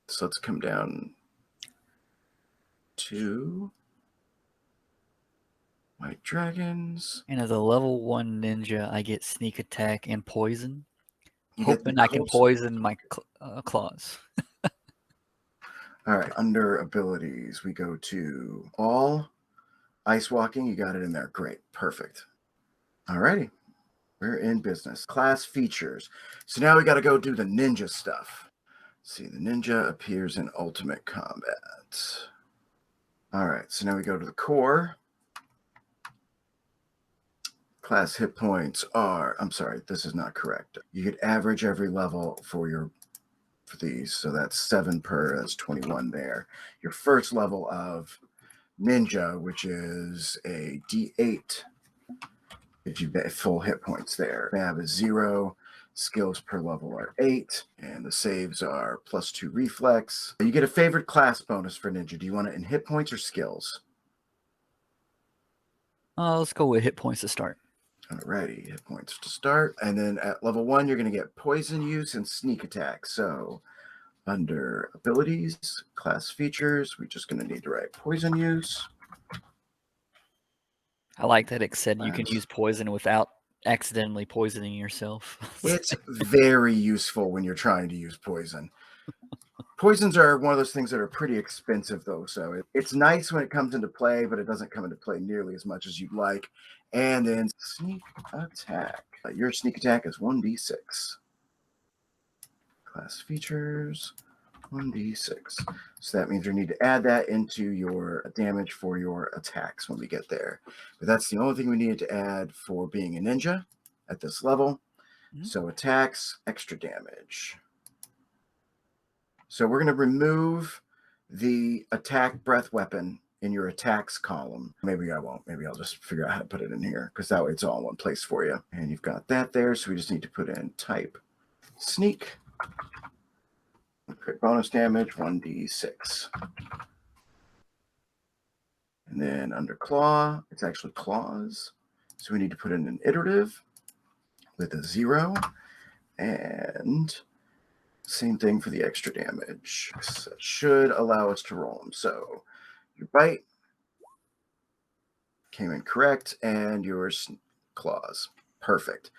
So let's come down to white dragons. And as a level 1 ninja, I get sneak attack and poison. You get Hoping the I can close- poison my claws. All right, under abilities, we go to all ice walking. You got it in there. Great, perfect. All righty, we're in business. Class features. So now we got to go do the ninja stuff. See, the ninja appears in Ultimate Combat. All right, so now we go to the core. Class hit points are, I'm sorry, this is not correct. You get average every level for these. So that's 7 per, that's 21 there. Your first level of ninja, which is a D8, gives you full hit points there. Nav is 0. Skills per level are 8, and the saves are +2 reflex. You get a favorite class bonus for ninja. Do you want it in hit points or skills? Let's go with hit points to start. Alrighty, hit points to start. And then at level 1, you're going to get poison use and sneak attack. So under abilities, class features, we're just going to need to write poison use. I like that it said you can Nice. use poison without accidentally poisoning yourself. It's very useful when you're trying to use poison. Poisons are one of those things that are pretty expensive, though. So it's nice when it comes into play, but it doesn't come into play nearly as much as you'd like. And then sneak attack. Your sneak attack is 1d6. Class features, 1d6. So that means you need to add that into your damage for your attacks when we get there. But that's the only thing we needed to add for being a ninja at this level. So attacks, extra damage. So we're going to remove the attack breath weapon in your attacks column. Maybe I won't. Maybe I'll just figure out how to put it in here, because that way it's all in one place for you. And you've got that there. So we just need to put in type sneak. Crit bonus damage, 1d6. And then under claw, it's actually claws. So we need to put in an iterative with a 0. And same thing for the extra damage. So that should allow us to roll them. So your bite came in correct, and your claws. Perfect.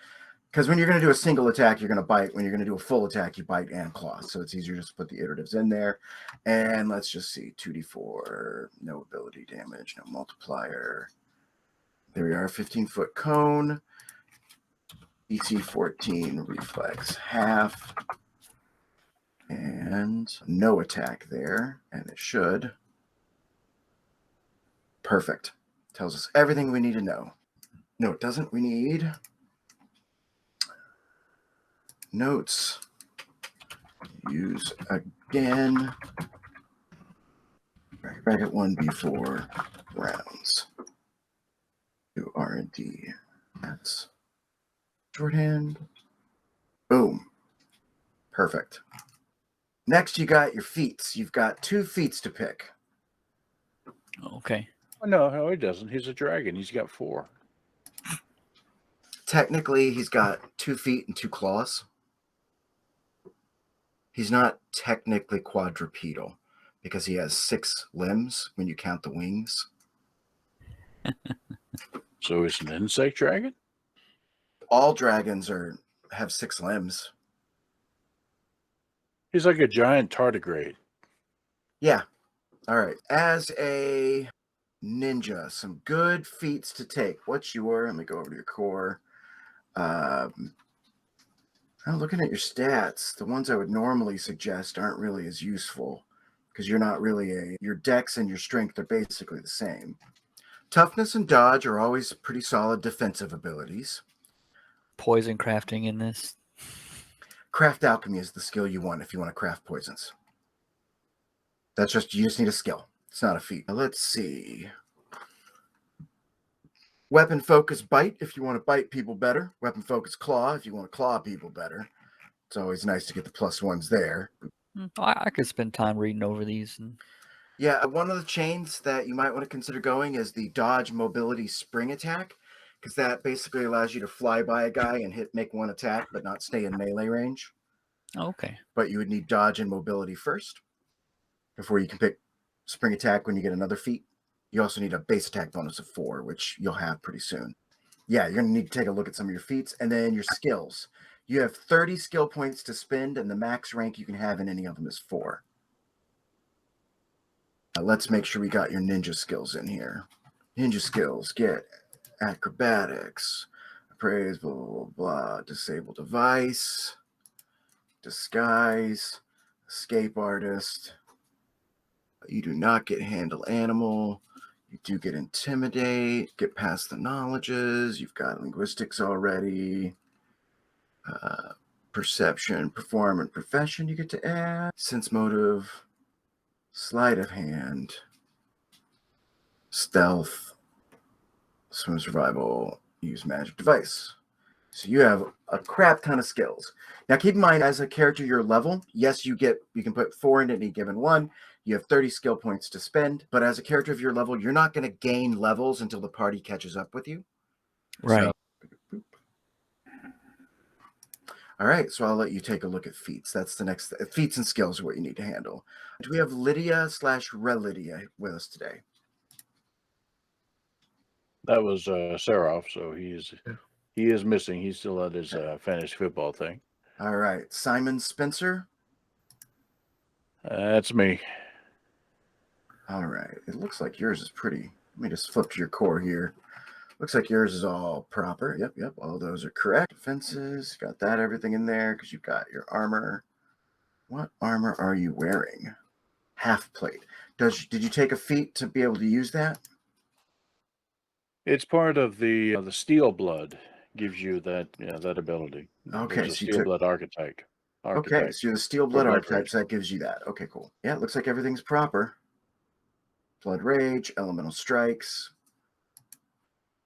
Because when you're going to do a single attack, you're going to bite. When you're going to do a full attack, you bite and claw. So it's easier just to put the iteratives in there. And let's just see. 2d4, no ability damage, no multiplier. There we are, 15-foot cone. DC 14, reflex half. And no attack there. And it should. Perfect. Tells us everything we need to know. No, it doesn't. We need notes. Use again. Bracket 1b4 rounds. Do R&D. That's shorthand. Boom. Perfect. Next, you got your feats. You've got 2 feats to pick. Okay. Oh, no, he doesn't. He's a dragon. He's got 4. Technically, he's got 2 feet and 2 claws. He's not technically quadrupedal because he has 6 limbs when you count the wings. So he's an insect dragon? All dragons have 6 limbs. He's like a giant tardigrade. Yeah. All right. As a ninja, some good feats to take. What's your? Let me go over to your core. I'm looking at your stats. The ones I would normally suggest aren't really as useful because you're not really your dex and your strength are basically the same. Toughness and dodge are always pretty solid defensive abilities. Poison crafting in this. Craft alchemy is the skill you want if you want to craft poisons. You just need a skill. It's not a feat. Now, let's see. Weapon focus bite if you want to bite people better. Weapon focus claw if you want to claw people better. It's always nice to get the +1s there. I could spend time reading over these. And... Yeah, one of the chains that you might want to consider going is the dodge mobility spring attack, because that basically allows you to fly by a guy and make one attack but not stay in melee range. Okay. But you would need dodge and mobility first before you can pick spring attack when you get another feat. You also need a base attack bonus of 4, which you'll have pretty soon. Yeah, you're going to need to take a look at some of your feats and then your skills. You have 30 skill points to spend, and the max rank you can have in any of them is 4. Now let's make sure we got your ninja skills in here. Ninja skills, get acrobatics, appraise, blah, blah, blah, blah, disable device, disguise, escape artist. You do not get handle animal. You do get intimidate, get past the knowledges. You've got linguistics already. Perception, perform, and profession you get to add. Sense motive, sleight of hand, stealth, swim survival, use magic device. So you have a crap ton of skills. Now keep in mind, as a character your level, yes, you can put 4 in any given one. You have 30 skill points to spend, but as a character of your level, you're not going to gain levels until the party catches up with you. Right. All right, so I'll let you take a look at feats. That's the next feats and skills are what you need to handle. Do we have Lydia/Relidia with us today? That was Seraph, so he is missing. He's still at his fantasy football thing. All right, Simon Spencer. That's me. All right, it looks like yours is pretty. Let me just flip to your core here. Looks like yours is all proper. Yep. All those are correct. Defenses, got that everything in there because you've got your armor. What armor are you wearing? Half plate. Did you take a feat to be able to use that? It's part of the steel blood gives you that ability. Okay, There's a so you steel blood archetype. Okay, so you're the steel blood Blood archetype, Rage. so that gives you that. Okay, cool. Yeah, it looks like everything's proper. Blood Rage, Elemental Strikes.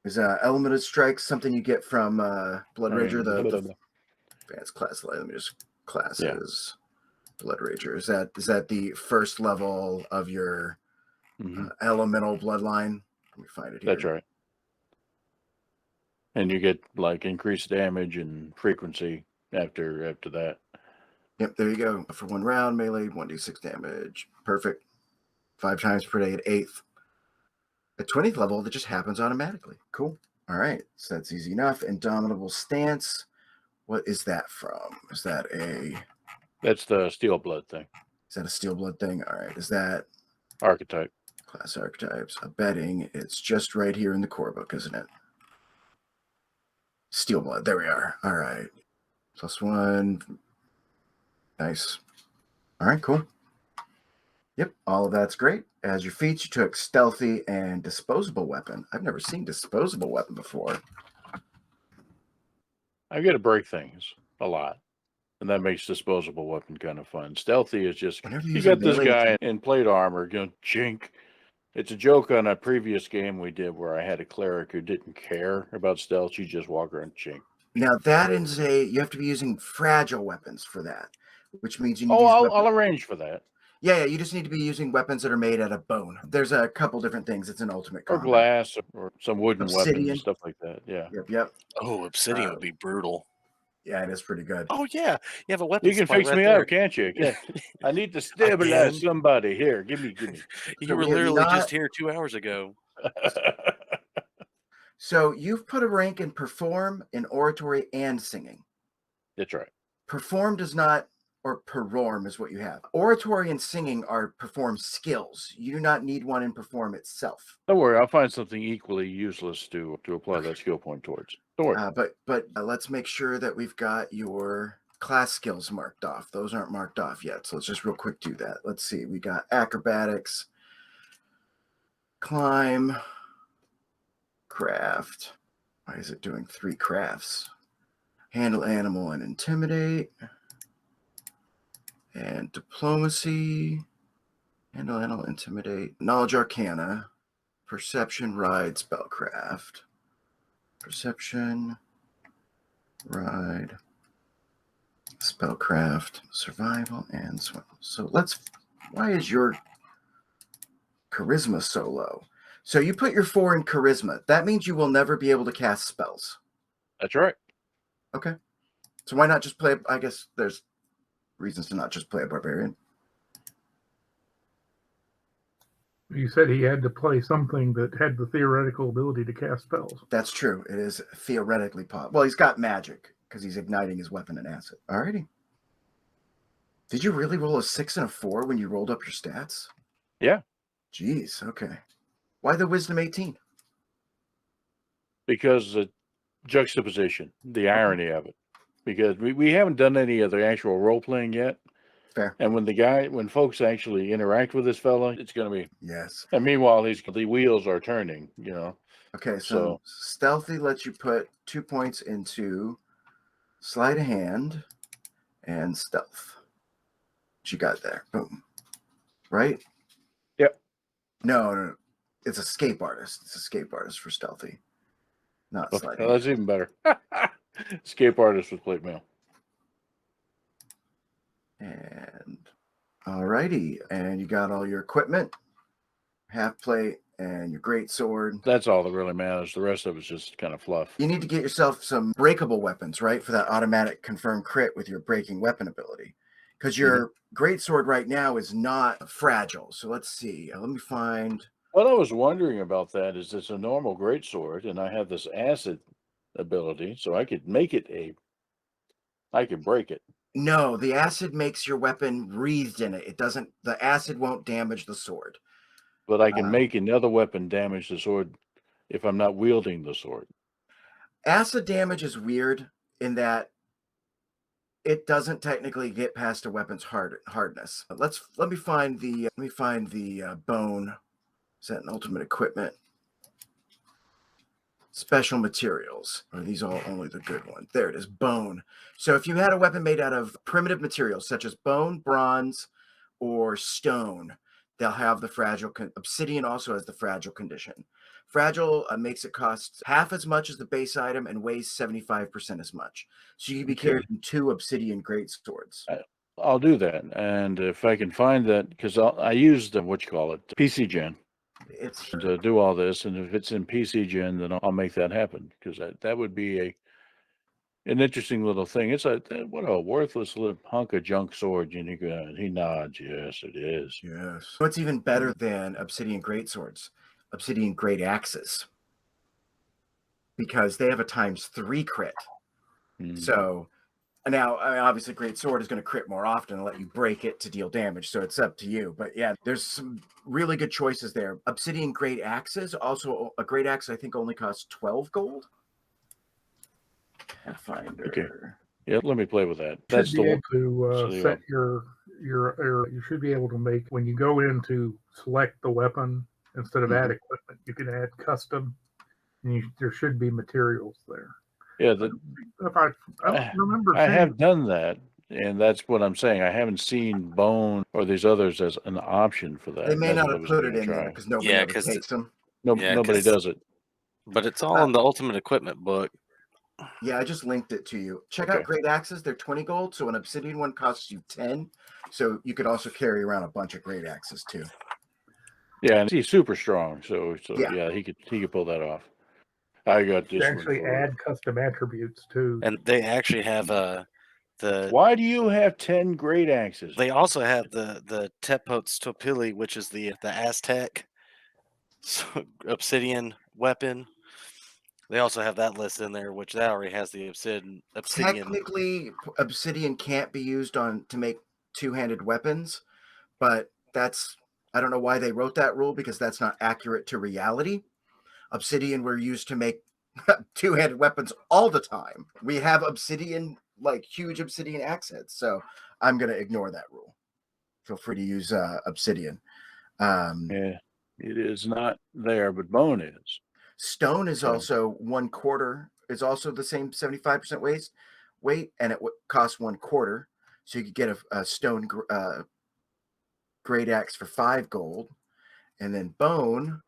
Is Elemental Strikes something you get from Blood Rager, the advanced class? Let me just classes. Blood Rager. Is that the first level of your elemental bloodline? Let me find it here. That's right. And you get like increased damage and frequency after that. Yep, there you go. For 1 round, melee, 1d6 damage. Perfect. 5 times per day at 8th. At 20th level, that just happens automatically. Cool. All right, so that's easy enough. Indomitable Stance. What is that from? Is that That's the steel blood thing. Is that a steel blood thing? All right. Is that Archetype. class archetypes? Abetting. It's just right here in the core book, isn't it? Steel blood. There we are. All right. +1. Nice. All right, cool. Yep, all of that's great. As your feats, you took stealthy and disposable weapon. I've never seen disposable weapon before. I get to break things a lot, and that makes disposable weapon kind of fun. Stealthy is just Whenever you use got a this melee guy in plate armor going chink. It's a joke on a previous game we did where I had a cleric who didn't care about stealth. She just walk around chink. Now that is you have to be using fragile weapons for that, which means you need to Oh, use I'll arrange for that. Yeah, you just need to be using weapons that are made out of bone. There's a couple different things. It's an ultimate Or combat. glass or some wooden weapons Obsidian. and stuff like that. Yeah. Yep. Oh, obsidian would be brutal. Yeah, it is pretty good. Oh yeah, you have a weapon. You can supply fix right me there. up, can't you? Yeah. I need to stabilize Again? somebody. Here, give me. You So were we have literally not- just here 2 hours ago. So you've put a rank in perform, in oratory, and singing. That's right. Perform does not, or perform is what you have. Oratory and singing are perform skills. You do not need one in perform itself. Don't worry, I'll find something equally useless to apply that skill point towards. Don't worry. But let's make sure that we've got your class skills marked off. Those aren't marked off yet. So let's just real quick do that. Let's see. We got acrobatics, climb, craft. Why is it doing 3 crafts? Handle animal and intimidate. And diplomacy. Handle animal, intimidate. Knowledge arcana. Perception, ride, spellcraft. Perception, ride, spellcraft, survival, and swim. So why is your charisma so low? So you put your 4 in charisma. That means you will never be able to cast spells. That's right. Okay. So why not just play, I guess there's reasons to not just play a barbarian. You said he had to play something that had the theoretical ability to cast spells. That's true. It is theoretically possible. Well, he's got magic because he's igniting his weapon in acid. Alrighty. Did you really roll a 6 and a 4 when you rolled up your stats? Yeah. Jeez. Okay. Why the wisdom 18? Because the juxtaposition, the irony of it. Because we haven't done any of the actual role playing yet. Fair. And when folks actually interact with this fella, it's going to be. Yes. And meanwhile, the wheels are turning. Okay. So stealthy lets you put 2 points into sleight of hand and stealth. What you got there? Boom. Right? Yep. No. It's escape artist. It's escape artist for stealthy. Not sleight of hand. That's even better. Escape artist with plate mail. And alrighty, and you got all your equipment, half plate, and your great sword. That's all that really matters. The rest of it's just kind of fluff. You need to get yourself some breakable weapons, right, for that automatic confirmed crit with your breaking weapon ability, because your great sword right now is not fragile. So let's see. Let me find. What I was wondering about that is it's a normal greatsword, and I have this acid ability, so I could make it I could break it. No, the acid makes your weapon wreathed in it. It doesn't. The acid won't damage the sword. But I can make another weapon damage the sword if I'm not wielding the sword. Acid damage is weird in that it doesn't technically get past a weapon's hardness. Let me find the bone. Is that an ultimate equipment? Special materials. Are these all only the good ones? There it is, bone. So if you had a weapon made out of primitive materials such as bone, bronze, or stone, they'll have the fragile. Obsidian also has the fragile condition. Fragile makes it cost half as much as the base item and weighs 75% as much. So you can be carrying 2 obsidian great swords. I'll do that, and if I can find that, because I used PC Gen. It's To do all this, and if it's in PC Gen, then I'll make that happen, because that would be an interesting little thing. It's what a worthless little hunk of junk sword. He nods. Yes, it is. Yes. What's even better than obsidian great swords? Obsidian great axes, because they have a ×3 crit. So now, obviously, great sword is going to crit more often and let you break it to deal damage. So it's up to you. But yeah, there's some really good choices there. Obsidian great axes. Also, a great axe I think only costs 12 gold. Pathfinder. Okay. Yeah, let me play with that. That's the one. To set your you should be able to make, when you go in to select the weapon, instead of add equipment, you can add custom, and there should be materials there. Yeah, If I don't remember. I have done that, and that's what I'm saying. I haven't seen bone or these others as an option for that. They may That's not what I have was put it gonna in there try. because nobody ever takes them. Nobody does it. But it's all in the Ultimate Equipment book. Yeah, I just linked it to you. Check out great axes. They're 20 gold. So an obsidian one costs you 10. So you could also carry around a bunch of great axes too. Yeah, and he's super strong. So yeah, he could pull that off. I got this. You actually add custom attributes too. And they actually have Why do you have 10 great axes? They also have the Tepoztopili, which is the Aztec obsidian weapon. They also have that list in there, which that already has the obsidian. Technically, obsidian can't be used to make two-handed weapons, but I don't know why they wrote that rule, because that's not accurate to reality. Obsidian were used to make two-handed weapons all the time. We have obsidian, like huge obsidian axe heads, so I'm going to ignore that rule. Feel free to use obsidian. Yeah, it is not there, but bone is. Stone is Okay. also 1/4. It's also the same 75% weight, and it costs 1/4. So you could get a stone great axe for 5 gold, and then bone.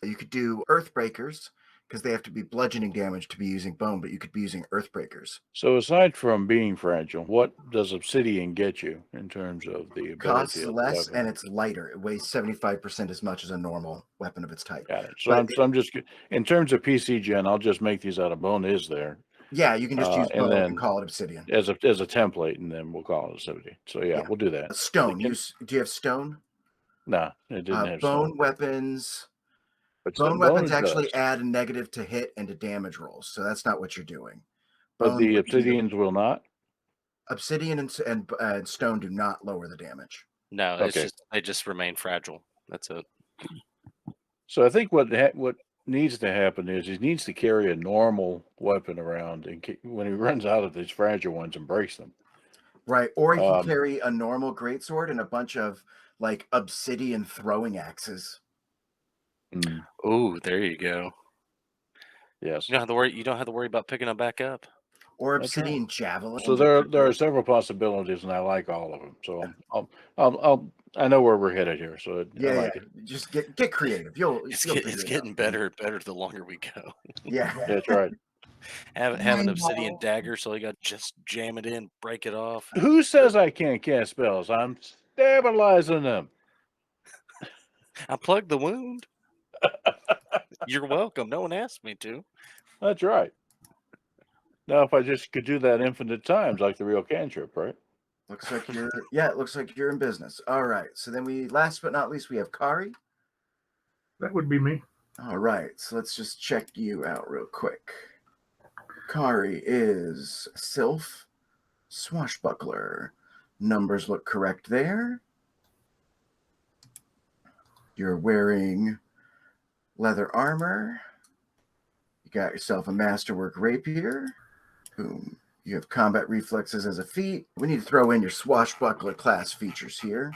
You could do earthbreakers because they have to be bludgeoning damage to be using bone, but you could be using earthbreakers. So aside from being fragile, what does obsidian get you in terms of the ability Costs of the less, weapon? and it's lighter. It weighs 75% as much as a normal weapon of its type. Got it. So But I'm just in terms of PC gen, I'll just make these out of bone. Is there yeah, you can just use and bone then and call it obsidian. as a template, and then we'll call it obsidian. So yeah, Yeah. we'll do that. Stone. Can- Do you have stone? Nah, it didn't have Bone stone. weapons. But Bone weapons does. actually add a negative to hit and to damage rolls, so that's not what you're doing. But Bone the would be the- obsidians will not. Obsidian and stone do not lower the damage. No, it's Okay. just they just remain fragile. That's it. So I think what needs to happen is he needs to carry a normal weapon around, and when he runs out of these fragile ones, and breaks them. Right, or you can Um, carry a normal greatsword and a bunch of like obsidian throwing axes. mm, Oh, there you go. yes. You don't have to worry. You don't have to worry about picking them back up. Or That's right. obsidian javelin. So there are several possibilities, and I like all of them. So I know where we're headed here. So I Yeah, like yeah. it. Just get creative. You'll It's figure it's it getting out. better and better the longer we go. Yeah. That's right. Have an Mind obsidian ball. dagger, so you got to just jam it in, break it off. Who says I can't cast spells? I'm stabilizing them. I plugged the wound. You're welcome. No one asked me to. That's right. Now, if I just could do that infinite times, like the real cantrip, right? Looks like it looks like you're in business. All right. So then last but not least, we have Kari. That would be me. All right. So let's just check you out real quick. Kari is Sylph Swashbuckler. Numbers look correct there. You're wearing leather armor. You got yourself a masterwork rapier. Boom. You have combat reflexes as a feat. We need to throw in your swashbuckler class features here.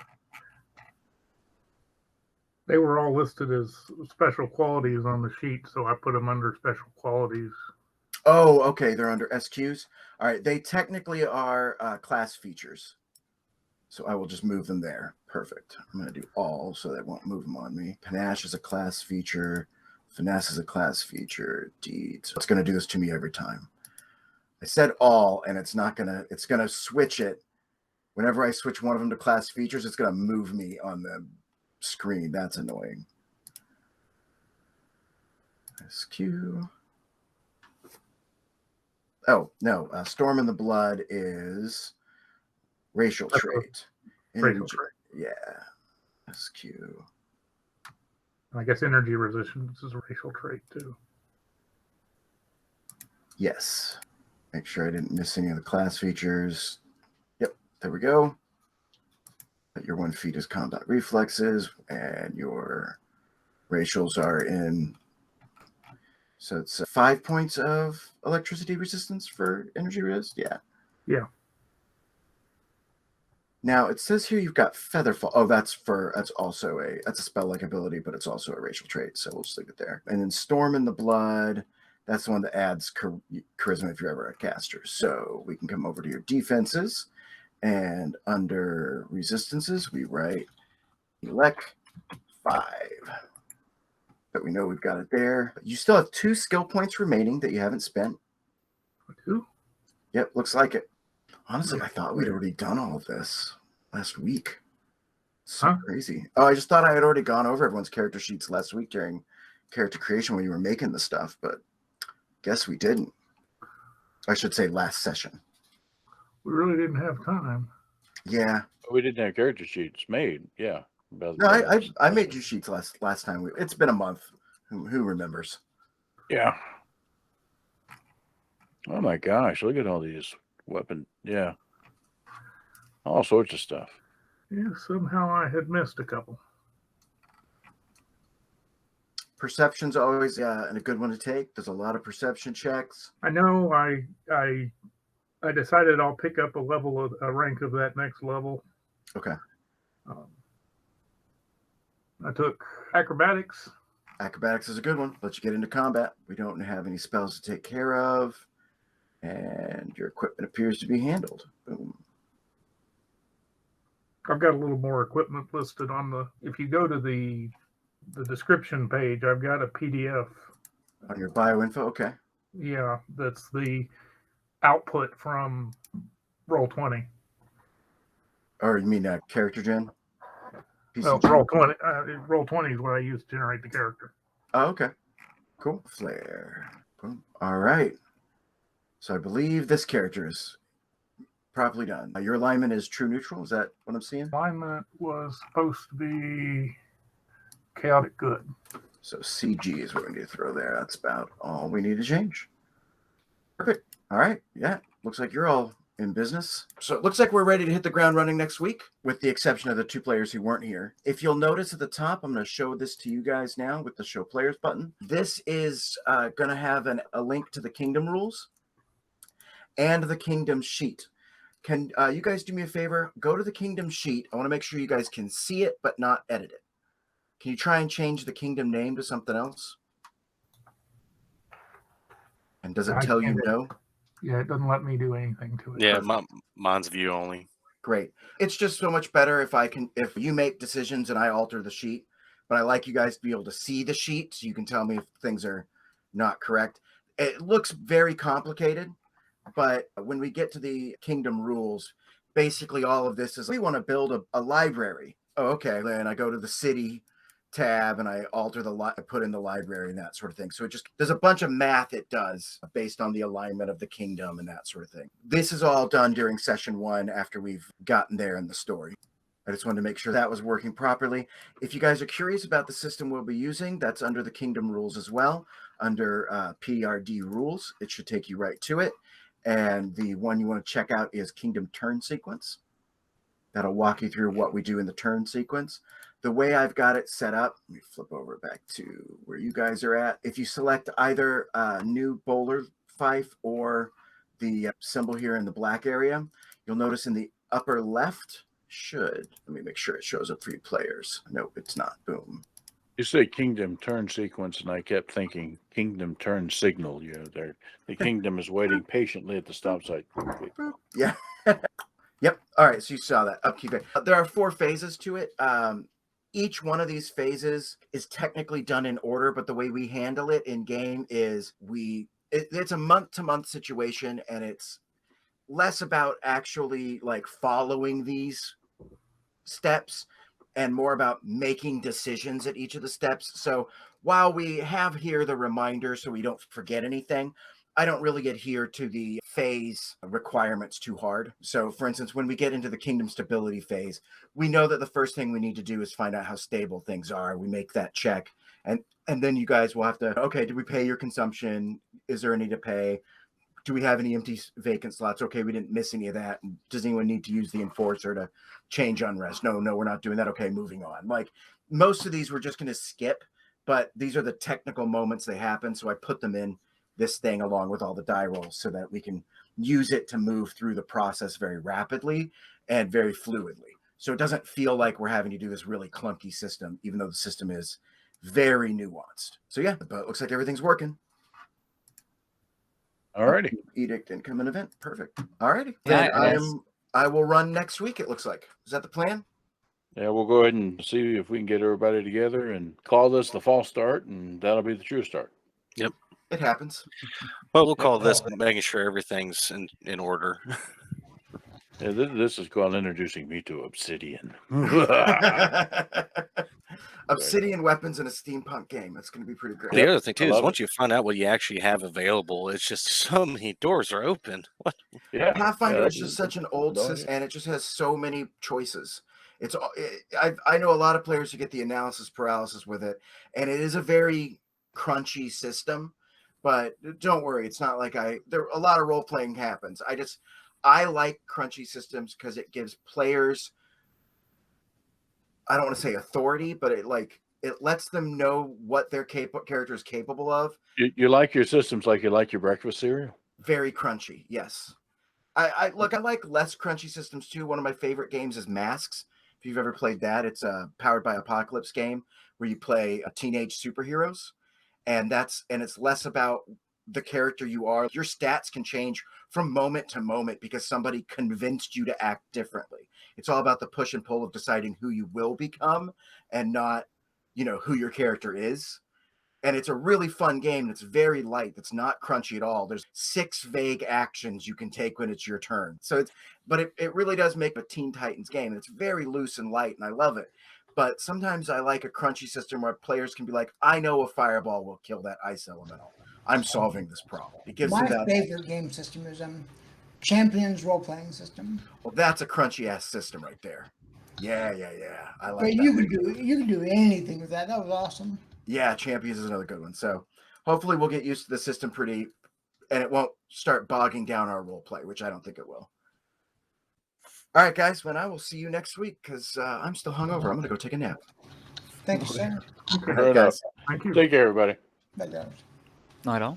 They were all listed as special qualities on the sheet, so I put them under special qualities. Oh, okay. They're under SQs. All right. They technically are class features. So I will just move them there. Perfect. I'm going to do all so that won't move them on me. Panache is a class feature. Finesse is a class feature. Deeds. It's going to do this to me every time. I said all, and it's going to switch it. Whenever I switch one of them to class features, it's going to move me on the screen. That's annoying. SQ. Oh, no. Storm in the Blood is racial That's trait. racial trait. Yeah. SQ. And I guess energy resistance is a racial trait too. Yes. Make sure I didn't miss any of the class features. Yep, there we go. Your 1 feat is combat reflexes, and your racials are in. So it's 5 points of electricity resistance for energy resist. Yeah. Yeah. Now it says here you've got Featherfall. Oh, that's also a spell-like ability, but it's also a racial trait. So we'll just leave it there. And then Storm in the Blood. That's the one that adds charisma if you're ever a caster. So we can come over to your defenses, and under resistances, we write Elec 5. But we know we've got it there. You still have 2 skill points remaining that you haven't spent. Two? Yep, looks like it. Honestly, I thought we'd already done all of this last week. So Huh? crazy. Oh, I just thought I had already gone over everyone's character sheets last week during character creation when you were making the stuff, but guess we didn't. I should say last session. We really didn't have time. Yeah. We didn't have character sheets made. Yeah. No, I made you sheets last time. It's been a month. Who remembers? Yeah. Oh my gosh, look at all these weapon. Yeah. All sorts of stuff. Yeah, somehow I had missed a couple. Perception's always a good one to take. There's a lot of perception checks. I know I decided I'll pick up a rank of that next level. Okay. I took acrobatics. Acrobatics is a good one. Let you get into combat. We don't have any spells to take care of. And your equipment appears to be handled. Boom. I've got a little more equipment listed on the. If you go to the description page, I've got a PDF. On your bioinfo, okay. Yeah, that's the output from Roll20. Or you mean character gen? Well, PCG? Roll20. Roll20 is what I use to generate the character. Oh, okay. Cool. Flare. Boom. All right. So I believe this character is properly done. Your alignment is true neutral. Is that what I'm seeing? Alignment was supposed to be chaotic good. So CG is what we need to throw there. That's about all we need to change. Perfect. All right. Yeah. Looks like you're all in business. So it looks like we're ready to hit the ground running next week, with the exception of the 2 players who weren't here. If you'll notice at the top, I'm going to show this to you guys now with the show players button. This is going to have a link to the kingdom rules and the kingdom sheet. Can you guys do me a favor? Go to the kingdom sheet. I want to make sure you guys can see it, but not edit it. Can you try and change the kingdom name to something else? And does it tell you no? Yeah, it doesn't let me do anything to it. Yeah, mine's view only. Great. It's just so much better if you make decisions and I alter the sheet. But I like you guys to be able to see the sheet so you can tell me if things are not correct. It looks very complicated, but when we get to the kingdom rules, basically all of this is we want to build a library. Oh, okay. Then I go to the city tab and I alter I put in the library and that sort of thing. So there's a bunch of math it does based on the alignment of the kingdom and that sort of thing. This is all done during session 1 after we've gotten there in the story. I just wanted to make sure that was working properly. If you guys are curious about the system we'll be using, that's under the kingdom rules as well, under PRD rules. It should take you right to it. And the one you want to check out is Kingdom Turn Sequence. That'll walk you through what we do in the turn sequence. The way I've got it set up, let me flip over back to where you guys are at. If you select either new bowler fife or the symbol here in the black area, you'll notice in the upper left let me make sure it shows up for you players. No, it's not. Boom. You say kingdom turn sequence, and I kept thinking kingdom turn signal. You know, the kingdom is waiting patiently at the stop sign. Yeah. Yep. All right. So you saw that upkeep. There are 4 phases to it. Each one of these phases is technically done in order, but the way we handle it in game is it's a month-to-month situation, and it's less about actually like following these steps and more about making decisions at each of the steps. So while we have here the reminder so we don't forget anything, I don't really adhere to the phase requirements too hard. So for instance, when we get into the kingdom stability phase, we know that the first thing we need to do is find out how stable things are. We make that check. And then you guys will have to, okay, did we pay your consumption? Is there any to pay? Do we have any empty vacant slots? Okay, we didn't miss any of that. Does anyone need to use the enforcer to change unrest? No, we're not doing that. Okay, moving on. Like most of these we're just going to skip, but these are the technical moments they happen. So I put them in this thing along with all the die rolls so that we can use it to move through the process very rapidly and very fluidly. So it doesn't feel like we're having to do this really clunky system, even though the system is very nuanced. So yeah, but it looks like everything's working. All righty. Edict incoming event. Perfect. All righty. Yeah, I will run next week, it looks like. Is that the plan? Yeah, we'll go ahead and see if we can get everybody together and call this the false start, and that'll be the true start. It happens. Well, we'll call this making sure everything's in order. Yeah, this is called introducing me to Obsidian. Obsidian weapons in a steampunk game. That's going to be pretty great. The other thing too I is love once you find out what you actually have available, it's just so many doors are open. What? Yeah, Pathfinder yeah, is just such an old no system, and it just has so many choices. I know a lot of players who get the analysis paralysis with it, and it is a very crunchy system. But don't worry, it's not like there a lot of role playing happens. I like crunchy systems because it gives players, I don't want to say authority, but it lets them know what their character is capable of. You like your systems like you like your breakfast cereal? Very crunchy, yes. I like less crunchy systems too. One of my favorite games is Masks. If you've ever played that, it's a Powered by Apocalypse game where you play teenage superheroes, and it's less about the character you are. Your stats can change from moment to moment because somebody convinced you to act differently. It's all about the push and pull of deciding who you will become and not, who your character is. And it's a really fun game. It's very light. It's not crunchy at all. There's 6 vague actions you can take when it's your turn. So it really does make a Teen Titans game. It's very loose and light, and I love it. But sometimes I like a crunchy system where players can be like, I know a fireball will kill that ice elemental. I'm solving this problem. It gives My them that. favorite game system is Champions role playing system. Well, that's a crunchy ass system right there. Yeah. I like But that. you could do anything with that. That was awesome. Yeah, Champions is another good one. So hopefully we'll get used to the system and it won't start bogging down our role play, which I don't think it will. All right, guys. Well, I will see you next week because I'm still hungover. I'm going to go take a nap. Thank you, sir. Fair enough. guys. Thank you. Take care, everybody. Bye, guys. Night all.